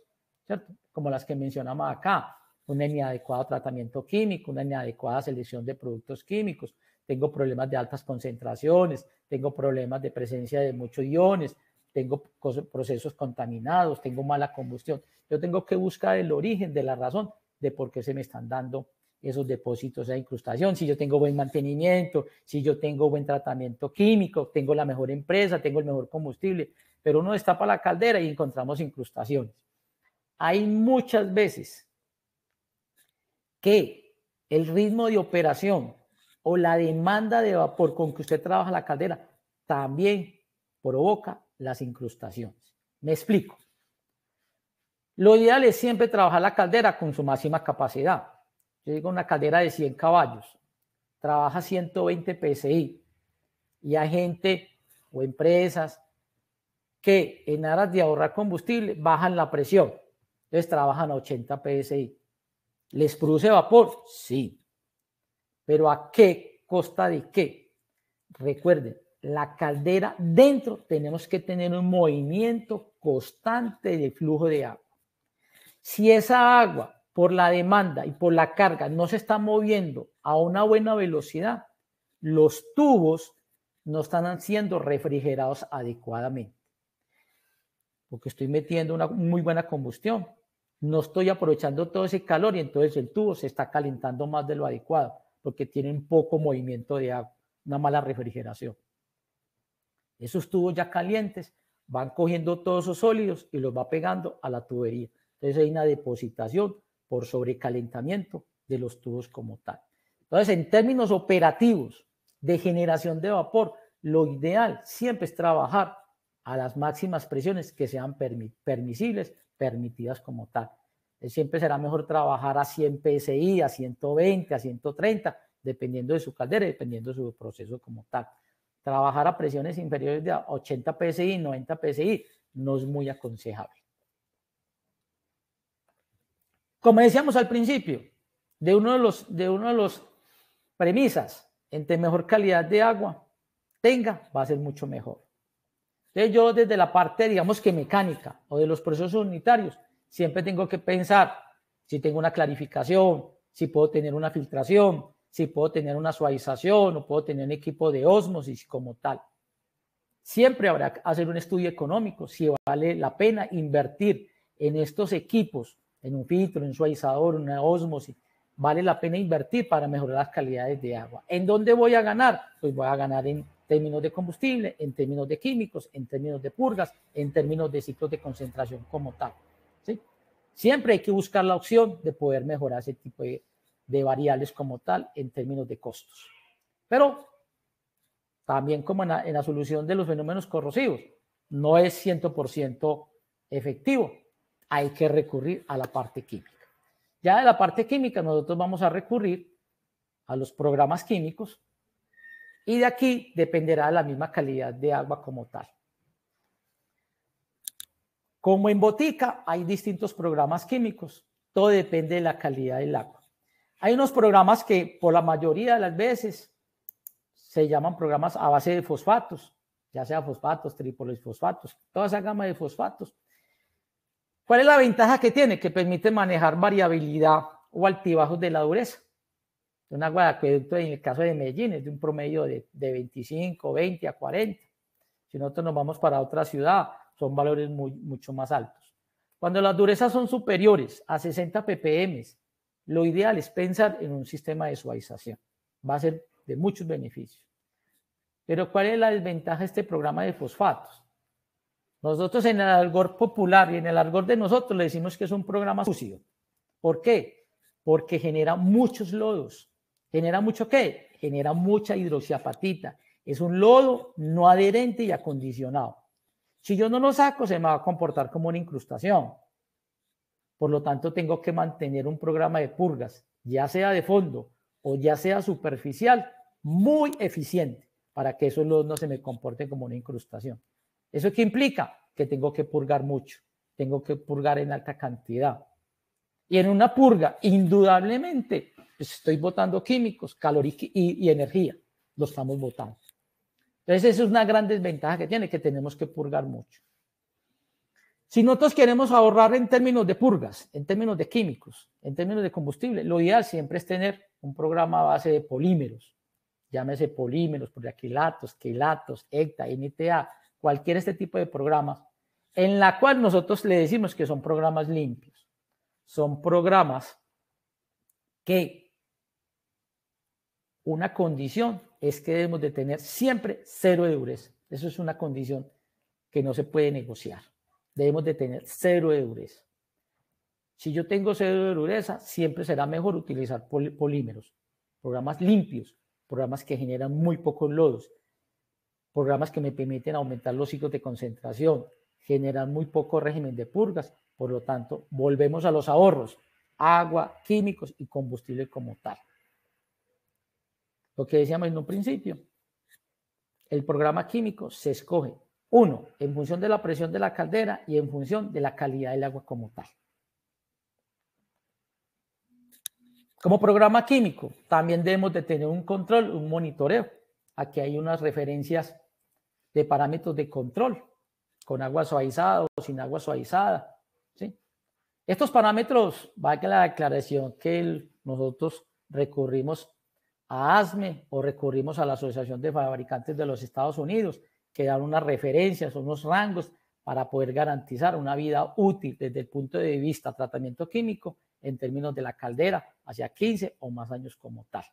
[SPEAKER 2] ¿cierto? Como las que mencionamos acá, una inadecuado tratamiento químico, una inadecuada selección de productos químicos, tengo problemas de altas concentraciones, tengo problemas de presencia de muchos iones, tengo procesos contaminados, tengo mala combustión. Yo tengo que buscar el origen de la razón de por qué se me están dando esos depósitos de incrustación, si yo tengo buen mantenimiento, si yo tengo buen tratamiento químico, tengo la mejor empresa, tengo el mejor combustible, pero uno destapa la caldera y encontramos incrustaciones. Hay muchas veces que el ritmo de operación o la demanda de vapor con que usted trabaja la caldera también provoca las incrustaciones. Me explico. Lo ideal es siempre trabajar la caldera con su máxima capacidad. Yo digo una caldera de 100 caballos, trabaja 120 PSI y hay gente o empresas que en aras de ahorrar combustible bajan la presión, entonces trabajan a 80 PSI. ¿Les produce vapor? Sí. ¿Pero a qué costa de qué? Recuerden, la caldera dentro tenemos que tener un movimiento constante de flujo de agua. Si esa agua, por la demanda y por la carga, no se está moviendo a una buena velocidad, los tubos no están siendo refrigerados adecuadamente. Porque estoy metiendo una muy buena combustión. No estoy aprovechando todo ese calor y entonces el tubo se está calentando más de lo adecuado porque tienen poco movimiento de agua, una mala refrigeración. Esos tubos ya calientes van cogiendo todos esos sólidos y los va pegando a la tubería. Entonces hay una depositación por sobrecalentamiento de los tubos como tal. Entonces, en términos operativos de generación de vapor, lo ideal siempre es trabajar a las máximas presiones que sean permisibles, permitidas como tal. Siempre será mejor trabajar a 100 PSI, a 120, a 130, dependiendo de su caldera y dependiendo de su proceso como tal. Trabajar a presiones inferiores de 80 PSI, 90 PSI, no es muy aconsejable. Como decíamos al principio, de uno de los premisas, entre mejor calidad de agua tenga, va a ser mucho mejor. Entonces yo desde la parte, digamos que mecánica o de los procesos unitarios, siempre tengo que pensar si tengo una clarificación, si puedo tener una filtración, si puedo tener una suavización o puedo tener un equipo de ósmosis como tal. Siempre habrá que hacer un estudio económico si vale la pena invertir en estos equipos, en un filtro, en un suavizador, una ósmosis. Vale la pena invertir para mejorar las calidades de agua. ¿En dónde voy a ganar? Pues voy a ganar en términos de combustible, en términos de químicos, en términos de purgas, en términos de ciclos de concentración como tal. ¿Sí? Siempre hay que buscar la opción de poder mejorar ese tipo de variables como tal en términos de costos. Pero también como en la solución de los fenómenos corrosivos, no es 100% efectivo. Hay que recurrir a la parte química. Ya de la parte química nosotros vamos a recurrir a los programas químicos y de aquí dependerá de la misma calidad de agua como tal. Como en botica hay distintos programas químicos, todo depende de la calidad del agua. Hay unos programas que por la mayoría de las veces se llaman programas a base de fosfatos, ya sea fosfatos, tripolifosfatos, toda esa gama de fosfatos. ¿Cuál es la ventaja que tiene? Que permite manejar variabilidad o altibajos de la dureza. Un agua de acueducto en el caso de Medellín es de un promedio de 25, 20 a 40. Si nosotros nos vamos para otra ciudad, son valores mucho más altos. Cuando las durezas son superiores a 60 ppm, lo ideal es pensar en un sistema de suavización. Va a ser de muchos beneficios. Pero ¿cuál es la desventaja de este programa de fosfatos? Nosotros en el argot popular y en el argot de nosotros le decimos que es un programa sucio. ¿Por qué? Porque genera muchos lodos. ¿Genera mucho qué? Genera mucha hidroxiapatita. Es un lodo no adherente y acondicionado. Si yo no lo saco, se me va a comportar como una incrustación. Por lo tanto, tengo que mantener un programa de purgas, ya sea de fondo o ya sea superficial, muy eficiente para que esos lodos no se me comporten como una incrustación. ¿Eso qué implica? Que tengo que purgar mucho, tengo que purgar en alta cantidad. Y en una purga, indudablemente, pues estoy botando químicos, calor y energía, lo estamos botando. Entonces, esa es una gran desventaja que tiene, que tenemos que purgar mucho. Si nosotros queremos ahorrar en términos de purgas, en términos de químicos, en términos de combustible, lo ideal siempre es tener un programa a base de polímeros. Llámese polímeros, poliaquilatos, quelatos, ECTA, NTA, cualquier este tipo de programas, en la cual nosotros le decimos que son programas limpios. Son programas que una condición es que debemos de tener siempre cero de dureza. Eso es una condición que no se puede negociar. Debemos de tener cero de dureza. Si yo tengo cero de dureza, siempre será mejor utilizar polímeros, programas limpios, programas que generan muy pocos lodos, programas que me permiten aumentar los ciclos de concentración, generan muy poco régimen de purgas, por lo tanto, volvemos a los ahorros, agua, químicos y combustible como tal. Lo que decíamos en un principio, el programa químico se escoge, uno, en función de la presión de la caldera y en función de la calidad del agua como tal. Como programa químico, también debemos de tener un control, un monitoreo. Aquí hay unas referencias de parámetros de control, con agua suavizada o sin agua suavizada, ¿sí? Estos parámetros, valga la aclaración que nosotros recurrimos a ASME o recurrimos a la Asociación de Fabricantes de los Estados Unidos, que dan unas referencias, unos rangos para poder garantizar una vida útil desde el punto de vista tratamiento químico en términos de la caldera hacia 15 o más años como tal.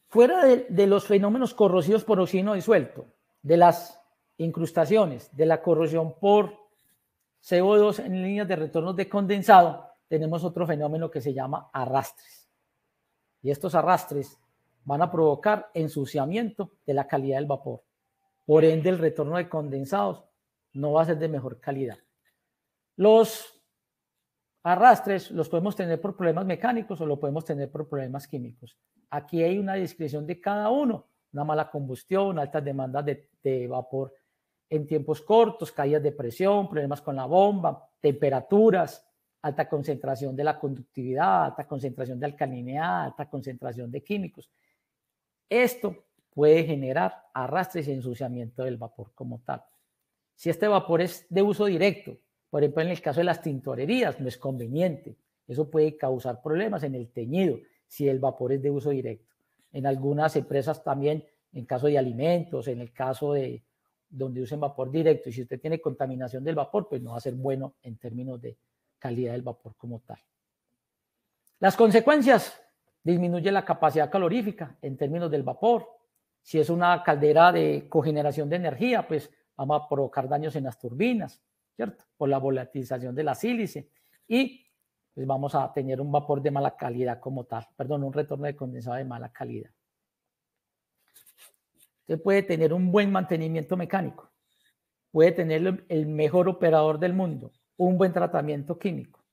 [SPEAKER 2] Fuera de los fenómenos corrosivos por oxígeno disuelto, de las incrustaciones, de la corrosión por CO2 en líneas de retorno de condensado, tenemos otro fenómeno que se llama arrastres. Y estos arrastres van a provocar ensuciamiento de la calidad del vapor. Por ende, el retorno de condensados no va a ser de mejor calidad. Los arrastres los podemos tener por problemas mecánicos o lo podemos tener por problemas químicos. Aquí hay una descripción de cada uno. Una mala combustión, altas demandas de vapor en tiempos cortos, caídas de presión, problemas con la bomba, temperaturas, alta concentración de la conductividad, alta concentración de alcalinidad, alta concentración de químicos. Esto puede generar arrastres y ensuciamiento del vapor como tal. Si este vapor es de uso directo, por ejemplo, en el caso de las tintorerías, no es conveniente. Eso puede causar problemas en el teñido si el vapor es de uso directo. En algunas empresas también, en caso de alimentos, en el caso de donde usen vapor directo, y si usted tiene contaminación del vapor, pues no va a ser bueno en términos de calidad del vapor como tal. Las consecuencias: disminuye la capacidad calorífica en términos del vapor. Si es una caldera de cogeneración de energía, pues vamos a provocar daños en las turbinas, ¿cierto? Por la volatilización de la sílice, y pues vamos a tener un vapor de mala calidad como tal, perdón, un retorno de condensado de mala calidad. Usted puede tener un buen mantenimiento mecánico, puede tener el mejor operador del mundo, un buen tratamiento químico,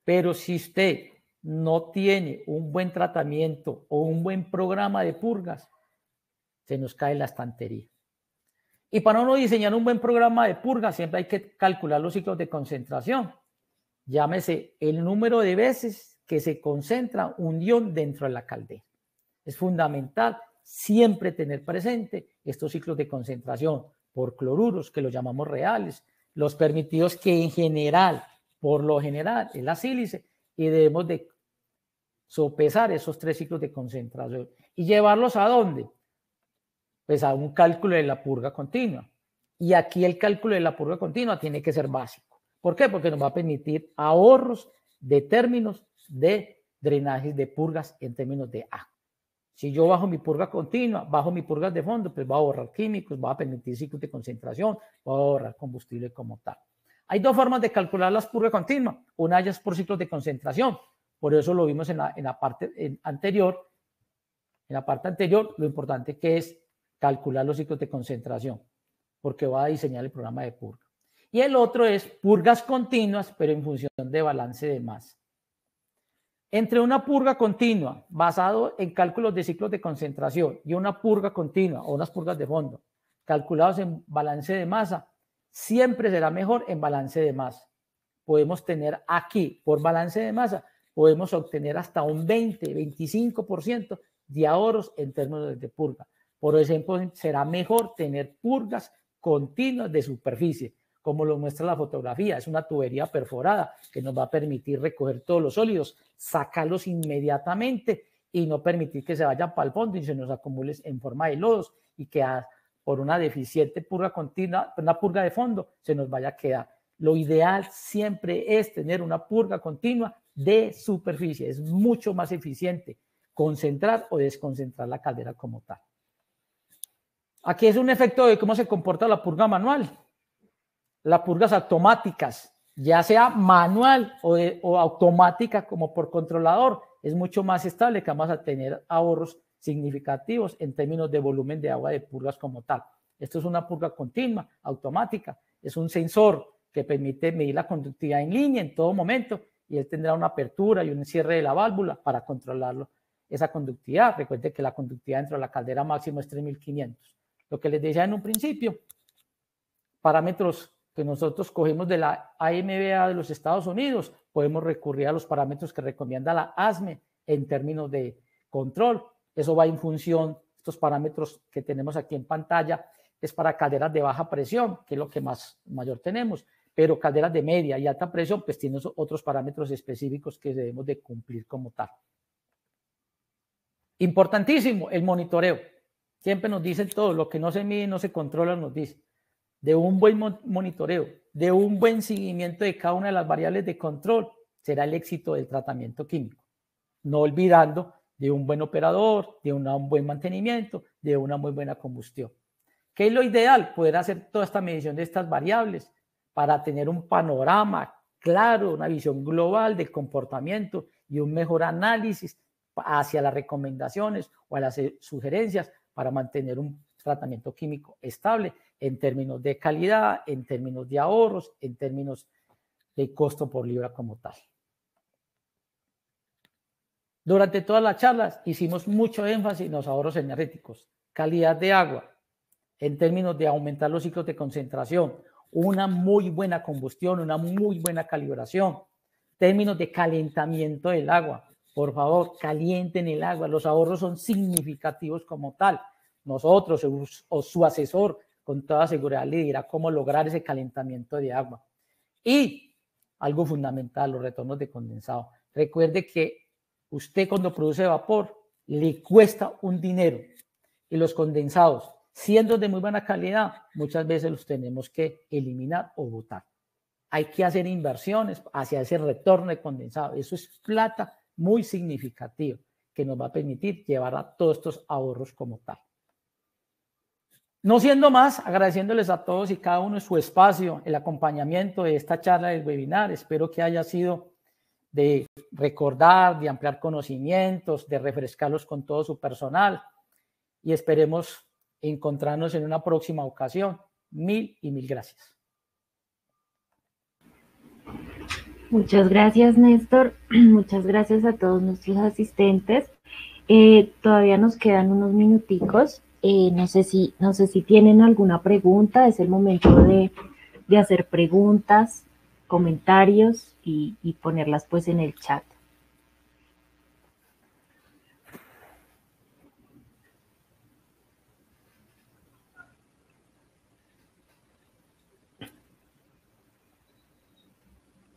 [SPEAKER 2] pero si usted no tiene un buen tratamiento o un buen programa de purgas, se nos cae la estantería. Y para uno diseñar un buen programa de purga, siempre hay que calcular los ciclos de concentración. Llámese el número de veces que se concentra un ion dentro de la caldera. Es fundamental siempre tener presente estos ciclos de concentración por cloruros, que los llamamos reales, los permitidos, que en general, por lo general, es la sílice, y debemos de sopesar esos 3 ciclos de concentración y llevarlos ¿a dónde? Pues a un cálculo de la purga continua. Y aquí el cálculo de la purga continua tiene que ser básico. ¿Por qué? Porque nos va a permitir ahorros de términos de drenajes de purgas en términos de agua. Si yo bajo mi purga continua, bajo mis purgas de fondo, pues va a ahorrar químicos, va a permitir ciclos de concentración, va a ahorrar combustible como tal. Hay 2 formas de calcular las purgas continuas. Una de ellas por ciclos de concentración. Por eso lo vimos en la parte anterior. En la parte anterior, lo importante que es calcular los ciclos de concentración, porque va a diseñar el programa de purga. Y el otro es purgas continuas, pero en función de balance de masa. Entre una purga continua basado en cálculos de ciclos de concentración y una purga continua o unas purgas de fondo calculados en balance de masa, siempre será mejor en balance de masa. Podemos tener aquí, por balance de masa, podemos obtener hasta un 20-25% de ahorros en términos de purga. Por ejemplo, será mejor tener purgas continuas de superficie, como lo muestra la fotografía. Es una tubería perforada que nos va a permitir recoger todos los sólidos, sacarlos inmediatamente y no permitir que se vayan para el fondo y se nos acumulen en forma de lodos, y que por una deficiente purga continua, una purga de fondo, se nos vaya a quedar. Lo ideal siempre es tener una purga continua de superficie. Es mucho más eficiente concentrar o desconcentrar la caldera como tal. Aquí es un efecto de cómo se comporta la purga manual. Las purgas automáticas, ya sea manual o automática como por controlador, es mucho más estable, que vamos a tener ahorros significativos en términos de volumen de agua de purgas como tal. Esto es una purga continua, automática. Es un sensor que permite medir la conductividad en línea en todo momento, y él tendrá una apertura y un cierre de la válvula para controlarlo, esa conductividad. Recuerde que la conductividad dentro de la caldera máximo es 3500. Lo que les decía en un principio, parámetros que nosotros cogemos de la AMBA de los Estados Unidos, podemos recurrir a los parámetros que recomienda la ASME en términos de control. Eso va en función, estos parámetros que tenemos aquí en pantalla, es para calderas de baja presión, que es lo que mayor tenemos, pero calderas de media y alta presión, pues tienen otros parámetros específicos que debemos de cumplir como tal. Importantísimo, el monitoreo. Siempre nos dicen todo, lo que no se mide, no se controla, nos dice. De un buen monitoreo, de un buen seguimiento de cada una de las variables de control, será el éxito del tratamiento químico. No olvidando de un buen operador, de un buen mantenimiento, de una muy buena combustión. ¿Qué es lo ideal? Poder hacer toda esta medición de estas variables para tener un panorama claro, una visión global del comportamiento y un mejor análisis hacia las recomendaciones o a las sugerencias para mantener un tratamiento químico estable en términos de calidad, en términos de ahorros, en términos de costo por libra como tal. Durante todas las charlas hicimos mucho énfasis en los ahorros energéticos, calidad de agua, en términos de aumentar los ciclos de concentración, una muy buena combustión, una muy buena calibración, términos de calentamiento del agua. Por favor, calienten el agua, los ahorros son significativos como tal. Nosotros o su asesor con toda seguridad le dirá cómo lograr ese calentamiento de agua. Y algo fundamental, los retornos de condensado. Recuerde que usted cuando produce vapor le cuesta un dinero y los condensados, siendo de muy buena calidad, muchas veces los tenemos que eliminar o botar. Hay que hacer inversiones hacia ese retorno de condensado. Eso es plata muy significativa que nos va a permitir llevar a todos estos ahorros como tal. No siendo más, agradeciéndoles a todos y cada uno su espacio, el acompañamiento de esta charla del webinar. Espero que haya sido de recordar, de ampliar conocimientos, de refrescarlos con todo su personal y esperemos encontrarnos en una próxima ocasión. Mil y mil gracias.
[SPEAKER 1] Muchas gracias, Néstor. Muchas gracias a todos nuestros asistentes. Todavía nos quedan unos minuticos. No sé si tienen alguna pregunta. Es el momento de hacer preguntas, comentarios y ponerlas pues en el chat.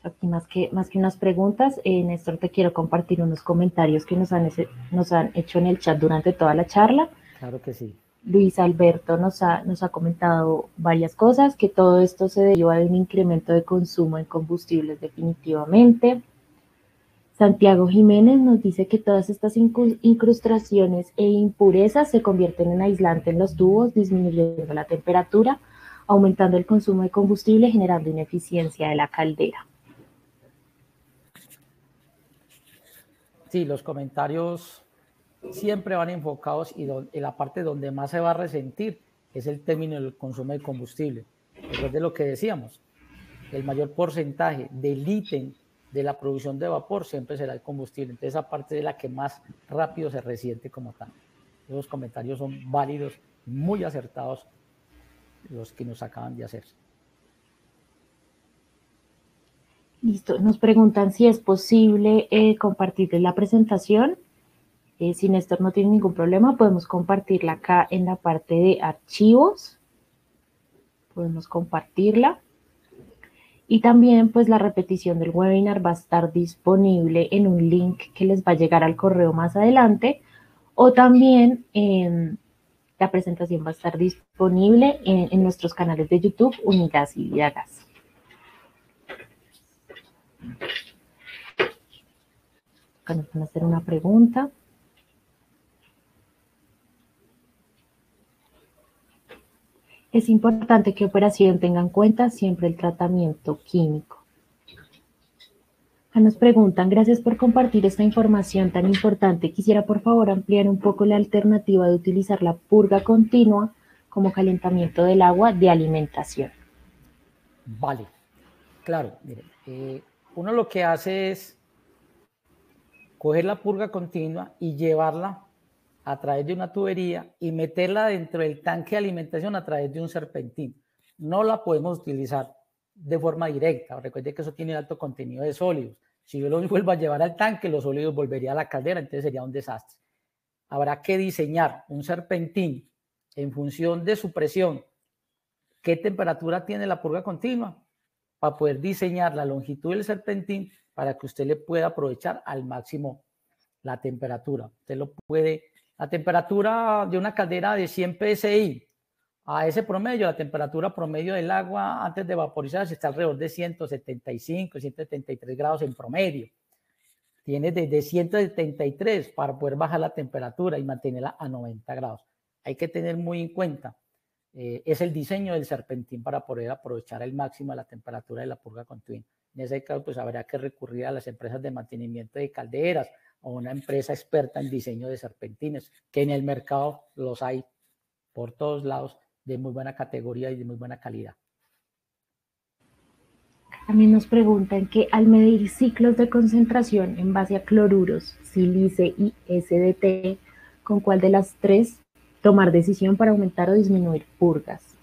[SPEAKER 1] Aquí más que unas preguntas, Néstor, te quiero compartir unos comentarios que nos han hecho en el chat durante toda la charla.
[SPEAKER 2] Claro que sí.
[SPEAKER 1] Luis Alberto nos ha comentado varias cosas, que todo esto se deriva de un incremento de consumo en combustibles definitivamente. Santiago Jiménez nos dice que todas estas incrustaciones e impurezas se convierten en aislante en los tubos, disminuyendo la temperatura, aumentando el consumo de combustible, generando ineficiencia de la caldera.
[SPEAKER 2] Sí, los comentarios siempre van enfocados y la parte donde más se va a resentir es el término del consumo de combustible. Recuerde lo que decíamos, el mayor porcentaje del ítem de la producción de vapor siempre será el combustible. Entonces esa parte es la que más rápido se resiente como tal. Esos comentarios son válidos, muy acertados los que nos acaban de hacer.
[SPEAKER 1] Listo, nos preguntan si es posible compartirles la presentación. Si Néstor no tiene ningún problema, podemos compartirla acá en la parte de archivos. Podemos compartirla. Y también pues la repetición del webinar va a estar disponible en un link que les va a llegar al correo más adelante. O también la presentación va a estar disponible en nuestros canales de YouTube, Unigas y Vidagas. Acá nos van a hacer una pregunta. Es importante que operación tenga en cuenta siempre el tratamiento químico. Acá nos preguntan, gracias por compartir esta información tan importante. Quisiera por favor ampliar un poco la alternativa de utilizar la purga continua como calentamiento del agua de alimentación.
[SPEAKER 2] Vale, claro, mire, uno lo que hace es coger la purga continua y llevarla a través de una tubería y meterla dentro del tanque de alimentación a través de un serpentín. No la podemos utilizar de forma directa. Recuerde que eso tiene alto contenido de sólidos. Si yo lo vuelvo a llevar al tanque, los sólidos volverían a la caldera, entonces sería un desastre. Habrá que diseñar un serpentín en función de su presión. ¿Qué temperatura tiene la purga continua? Para poder diseñar la longitud del serpentín para que usted le pueda aprovechar al máximo la temperatura. Usted lo puede, la temperatura de una caldera de 100 psi, a ese promedio, la temperatura promedio del agua antes de vaporizarse está alrededor de 175, 173 grados en promedio. Tiene desde 173 para poder bajar la temperatura y mantenerla a 90 grados. Hay que tener muy en cuenta, es el diseño del serpentín para poder aprovechar al máximo la temperatura de la purga continua. En ese caso, pues habrá que recurrir a las empresas de mantenimiento de calderas o una empresa experta en diseño de serpentines, que en el mercado los hay por todos lados de muy buena categoría y de muy buena calidad.
[SPEAKER 1] También nos preguntan que al medir ciclos de concentración en base a cloruros, sílice y SDT, ¿con cuál de las tres tomar decisión para aumentar o disminuir purgas?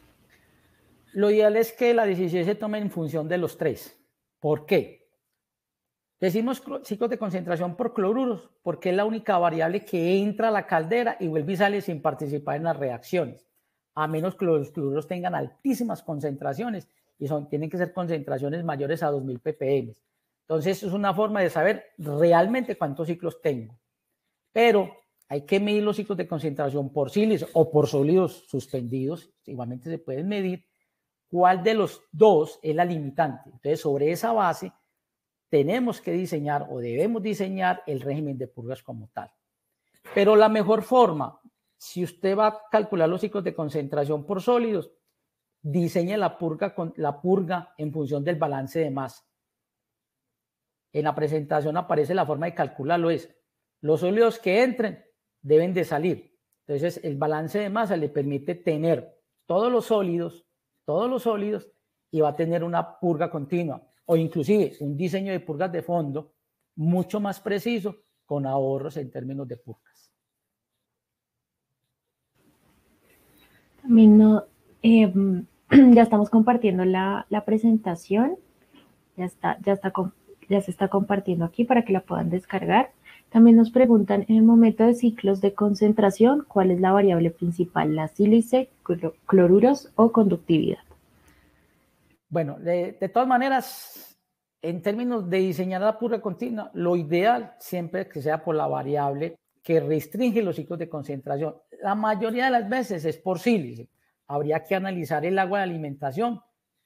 [SPEAKER 2] Lo ideal es que la decisión se tome en función de los tres. ¿Por qué? Decimos ciclos de concentración por cloruros, porque es la única variable que entra a la caldera y vuelve y sale sin participar en las reacciones, a menos que los cloruros tengan altísimas concentraciones y tienen que ser concentraciones mayores a 2000 ppm. Entonces es una forma de saber realmente cuántos ciclos tengo. Pero hay que medir los ciclos de concentración por sílice o por sólidos suspendidos. Igualmente se pueden medir cuál de los dos es la limitante. Entonces, sobre esa base, tenemos que diseñar o debemos diseñar el régimen de purgas como tal. Pero la mejor forma, si usted va a calcular los ciclos de concentración por sólidos, diseñe la purga en función del balance de masa. En la presentación aparece la forma de calcularlo, es los sólidos que entren deben de salir. Entonces, el balance de masa le permite tener todos los sólidos, y va a tener una purga continua o inclusive un diseño de purgas de fondo mucho más preciso con ahorros en términos de purgas.
[SPEAKER 1] También ya estamos compartiendo la presentación, ya se está compartiendo aquí para que la puedan descargar. También nos preguntan, en el momento de ciclos de concentración, ¿cuál es la variable principal? ¿La sílice, cloruros o conductividad?
[SPEAKER 2] Bueno, de todas maneras, en términos de diseñar la purga continua, lo ideal siempre es que sea por la variable que restringe los ciclos de concentración. La mayoría de las veces es por sílice. Habría que analizar el agua de alimentación,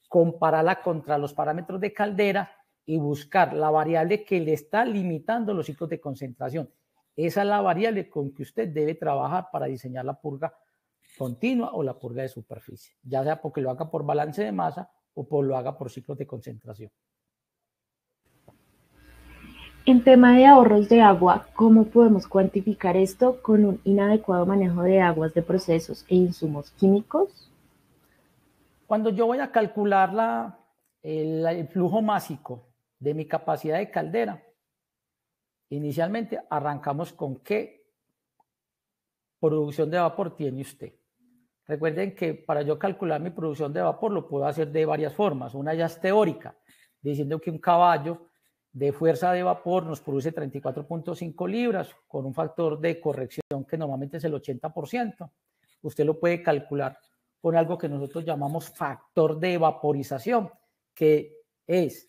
[SPEAKER 2] compararla contra los parámetros de caldera y buscar la variable que le está limitando los ciclos de concentración. Esa es la variable con que usted debe trabajar para diseñar la purga continua o la purga de superficie, ya sea porque lo haga por balance de masa o lo haga por ciclos de concentración.
[SPEAKER 1] En tema de ahorros de agua, ¿cómo podemos cuantificar esto con un inadecuado manejo de aguas de procesos e insumos químicos?
[SPEAKER 2] Cuando yo voy a calcular el flujo másico de mi capacidad de caldera, inicialmente arrancamos con qué producción de vapor tiene usted. Recuerden que para yo calcular mi producción de vapor lo puedo hacer de varias formas. Una ya es teórica, diciendo que un caballo de fuerza de vapor nos produce 34.5 libras con un factor de corrección que normalmente es el 80%. Usted lo puede calcular con algo que nosotros llamamos factor de vaporización, que es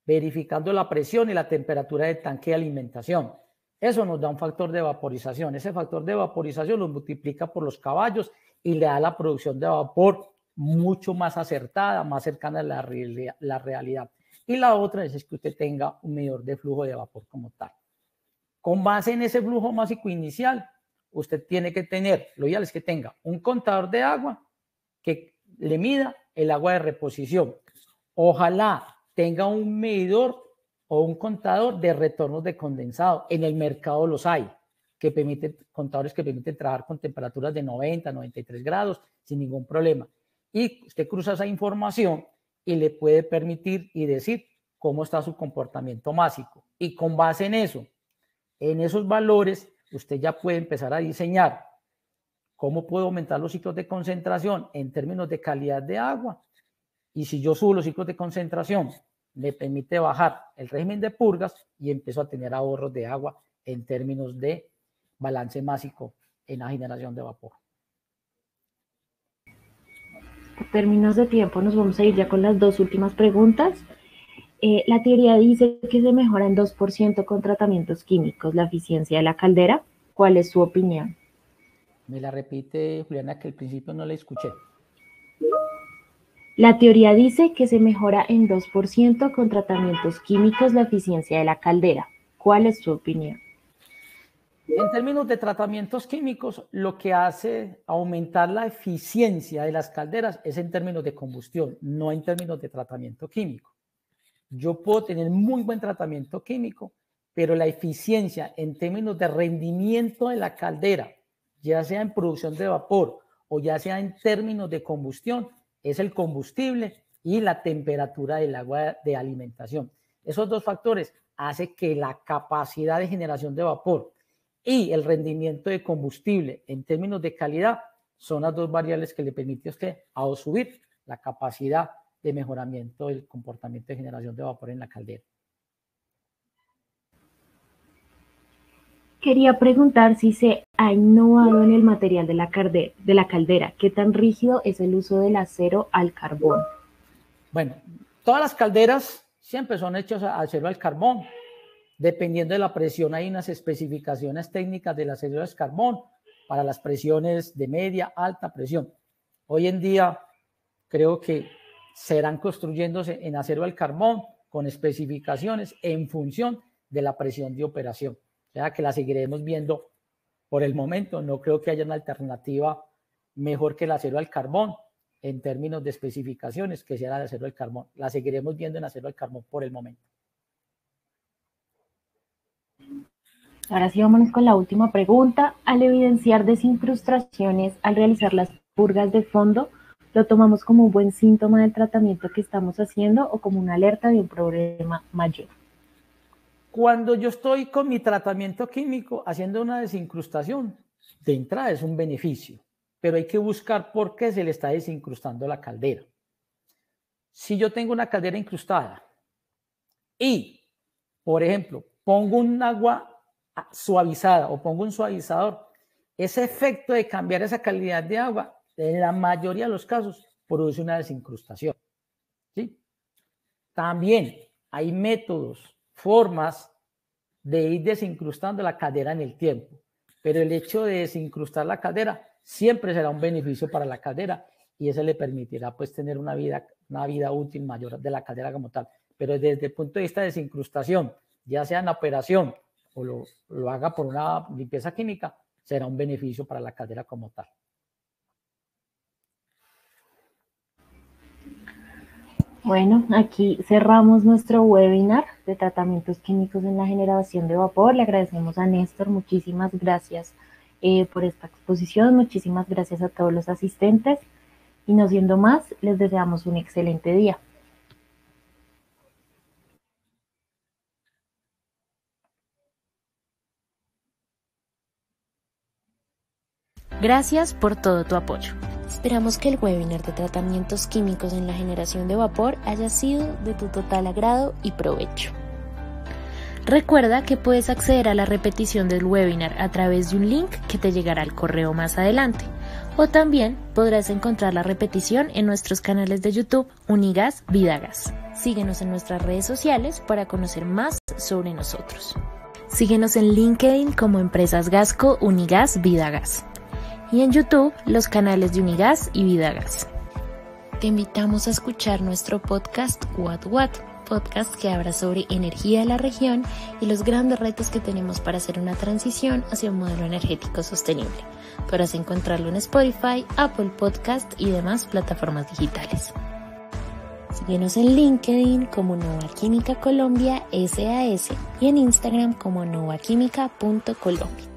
[SPEAKER 2] verificando la presión y la temperatura del tanque de alimentación. Eso nos da un factor de vaporización. Ese factor de vaporización lo multiplica por los caballos y le da la producción de vapor mucho más acertada, más cercana a la realidad. Y la otra es que usted tenga un medidor de flujo de vapor como tal. Con base en ese flujo másico inicial, usted tiene que tener, lo ideal es que tenga un contador de agua que le mida el agua de reposición. Ojalá tenga un medidor o un contador de retornos de condensado. En el mercado los hay, contadores que permiten trabajar con temperaturas de 90, 93 grados sin ningún problema. Y usted cruza esa información y le puede permitir y decir cómo está su comportamiento másico. Y con base en eso, en esos valores, usted ya puede empezar a diseñar cómo puedo aumentar los ciclos de concentración en términos de calidad de agua. Y si yo subo los ciclos de concentración, me permite bajar el régimen de purgas y empiezo a tener ahorros de agua en términos de balance másico en la generación de vapor.
[SPEAKER 1] Por términos de tiempo, nos vamos a ir ya con las dos últimas preguntas. La teoría dice que se mejora en 2% con tratamientos químicos la eficiencia de la caldera. ¿Cuál es su opinión?
[SPEAKER 2] Me la repite, Juliana, que al principio no la escuché.
[SPEAKER 1] La teoría dice que se mejora en 2% con tratamientos químicos la eficiencia de la caldera. ¿Cuál es su opinión?
[SPEAKER 2] En términos de tratamientos químicos, lo que hace aumentar la eficiencia de las calderas es en términos de combustión, no en términos de tratamiento químico. Yo puedo tener muy buen tratamiento químico, pero la eficiencia en términos de rendimiento de la caldera, ya sea en producción de vapor o ya sea en términos de combustión, es el combustible y la temperatura del agua de alimentación. Esos dos factores hacen que la capacidad de generación de vapor y el rendimiento de combustible en términos de calidad son las dos variables que le permiten a usted subir la capacidad de mejoramiento del comportamiento de generación de vapor en la caldera.
[SPEAKER 1] Quería preguntar si se ha innovado en el material de la caldera. ¿Qué tan rígido es el uso del acero al carbón?
[SPEAKER 2] Bueno, todas las calderas siempre son hechas a acero al carbón. Dependiendo de la presión, hay unas especificaciones técnicas del acero al carbón para las presiones de media, alta presión. Hoy en día creo que serán construyéndose en acero al carbón con especificaciones en función de la presión de operación. O sea que la seguiremos viendo por el momento. No creo que haya una alternativa mejor que el acero al carbón en términos de especificaciones que sea el acero al carbón. La seguiremos viendo en acero al carbón por el momento.
[SPEAKER 1] Ahora sí, vámonos con la última pregunta. Al evidenciar desincrustaciones al realizar las purgas de fondo, ¿lo tomamos como un buen síntoma del tratamiento que estamos haciendo o como una alerta de un problema mayor?
[SPEAKER 2] Cuando yo estoy con mi tratamiento químico haciendo una desincrustación, de entrada es un beneficio, pero hay que buscar por qué se le está desincrustando la caldera. Si yo tengo una caldera incrustada y, por ejemplo, pongo un agua suavizada o pongo un suavizador, ese efecto de cambiar esa calidad de agua, en la mayoría de los casos, produce una desincrustación. ¿Sí? También hay métodos, formas de ir desincrustando la caldera en el tiempo, pero el hecho de desincrustar la caldera siempre será un beneficio para la caldera y eso le permitirá pues tener una vida útil mayor de la caldera como tal. Pero desde el punto de vista de desincrustación, ya sea en la operación o lo haga por una limpieza química, será un beneficio para la caldera como tal.
[SPEAKER 1] Bueno, aquí cerramos nuestro webinar de tratamientos químicos en la generación de vapor. Le agradecemos a Néstor, muchísimas gracias por esta exposición, muchísimas gracias a todos los asistentes y no siendo más, les deseamos un excelente día.
[SPEAKER 3] Gracias por todo tu apoyo. Esperamos que el webinar de tratamientos químicos en la generación de vapor haya sido de tu total agrado y provecho. Recuerda que puedes acceder a la repetición del webinar a través de un link que te llegará al correo más adelante, o también podrás encontrar la repetición en nuestros canales de YouTube Unigas Vidagas. Síguenos en nuestras redes sociales para conocer más sobre nosotros. Síguenos en LinkedIn como Empresas Gasco Unigas Vidagas. Y en YouTube, los canales de Unigas y Vidagas. Te invitamos a escuchar nuestro podcast What, podcast que habla sobre energía de la región y los grandes retos que tenemos para hacer una transición hacia un modelo energético sostenible. Podrás encontrarlo en Spotify, Apple Podcast y demás plataformas digitales. Síguenos en LinkedIn como Nova Química Colombia SAS y en Instagram como novaquímica.colombia.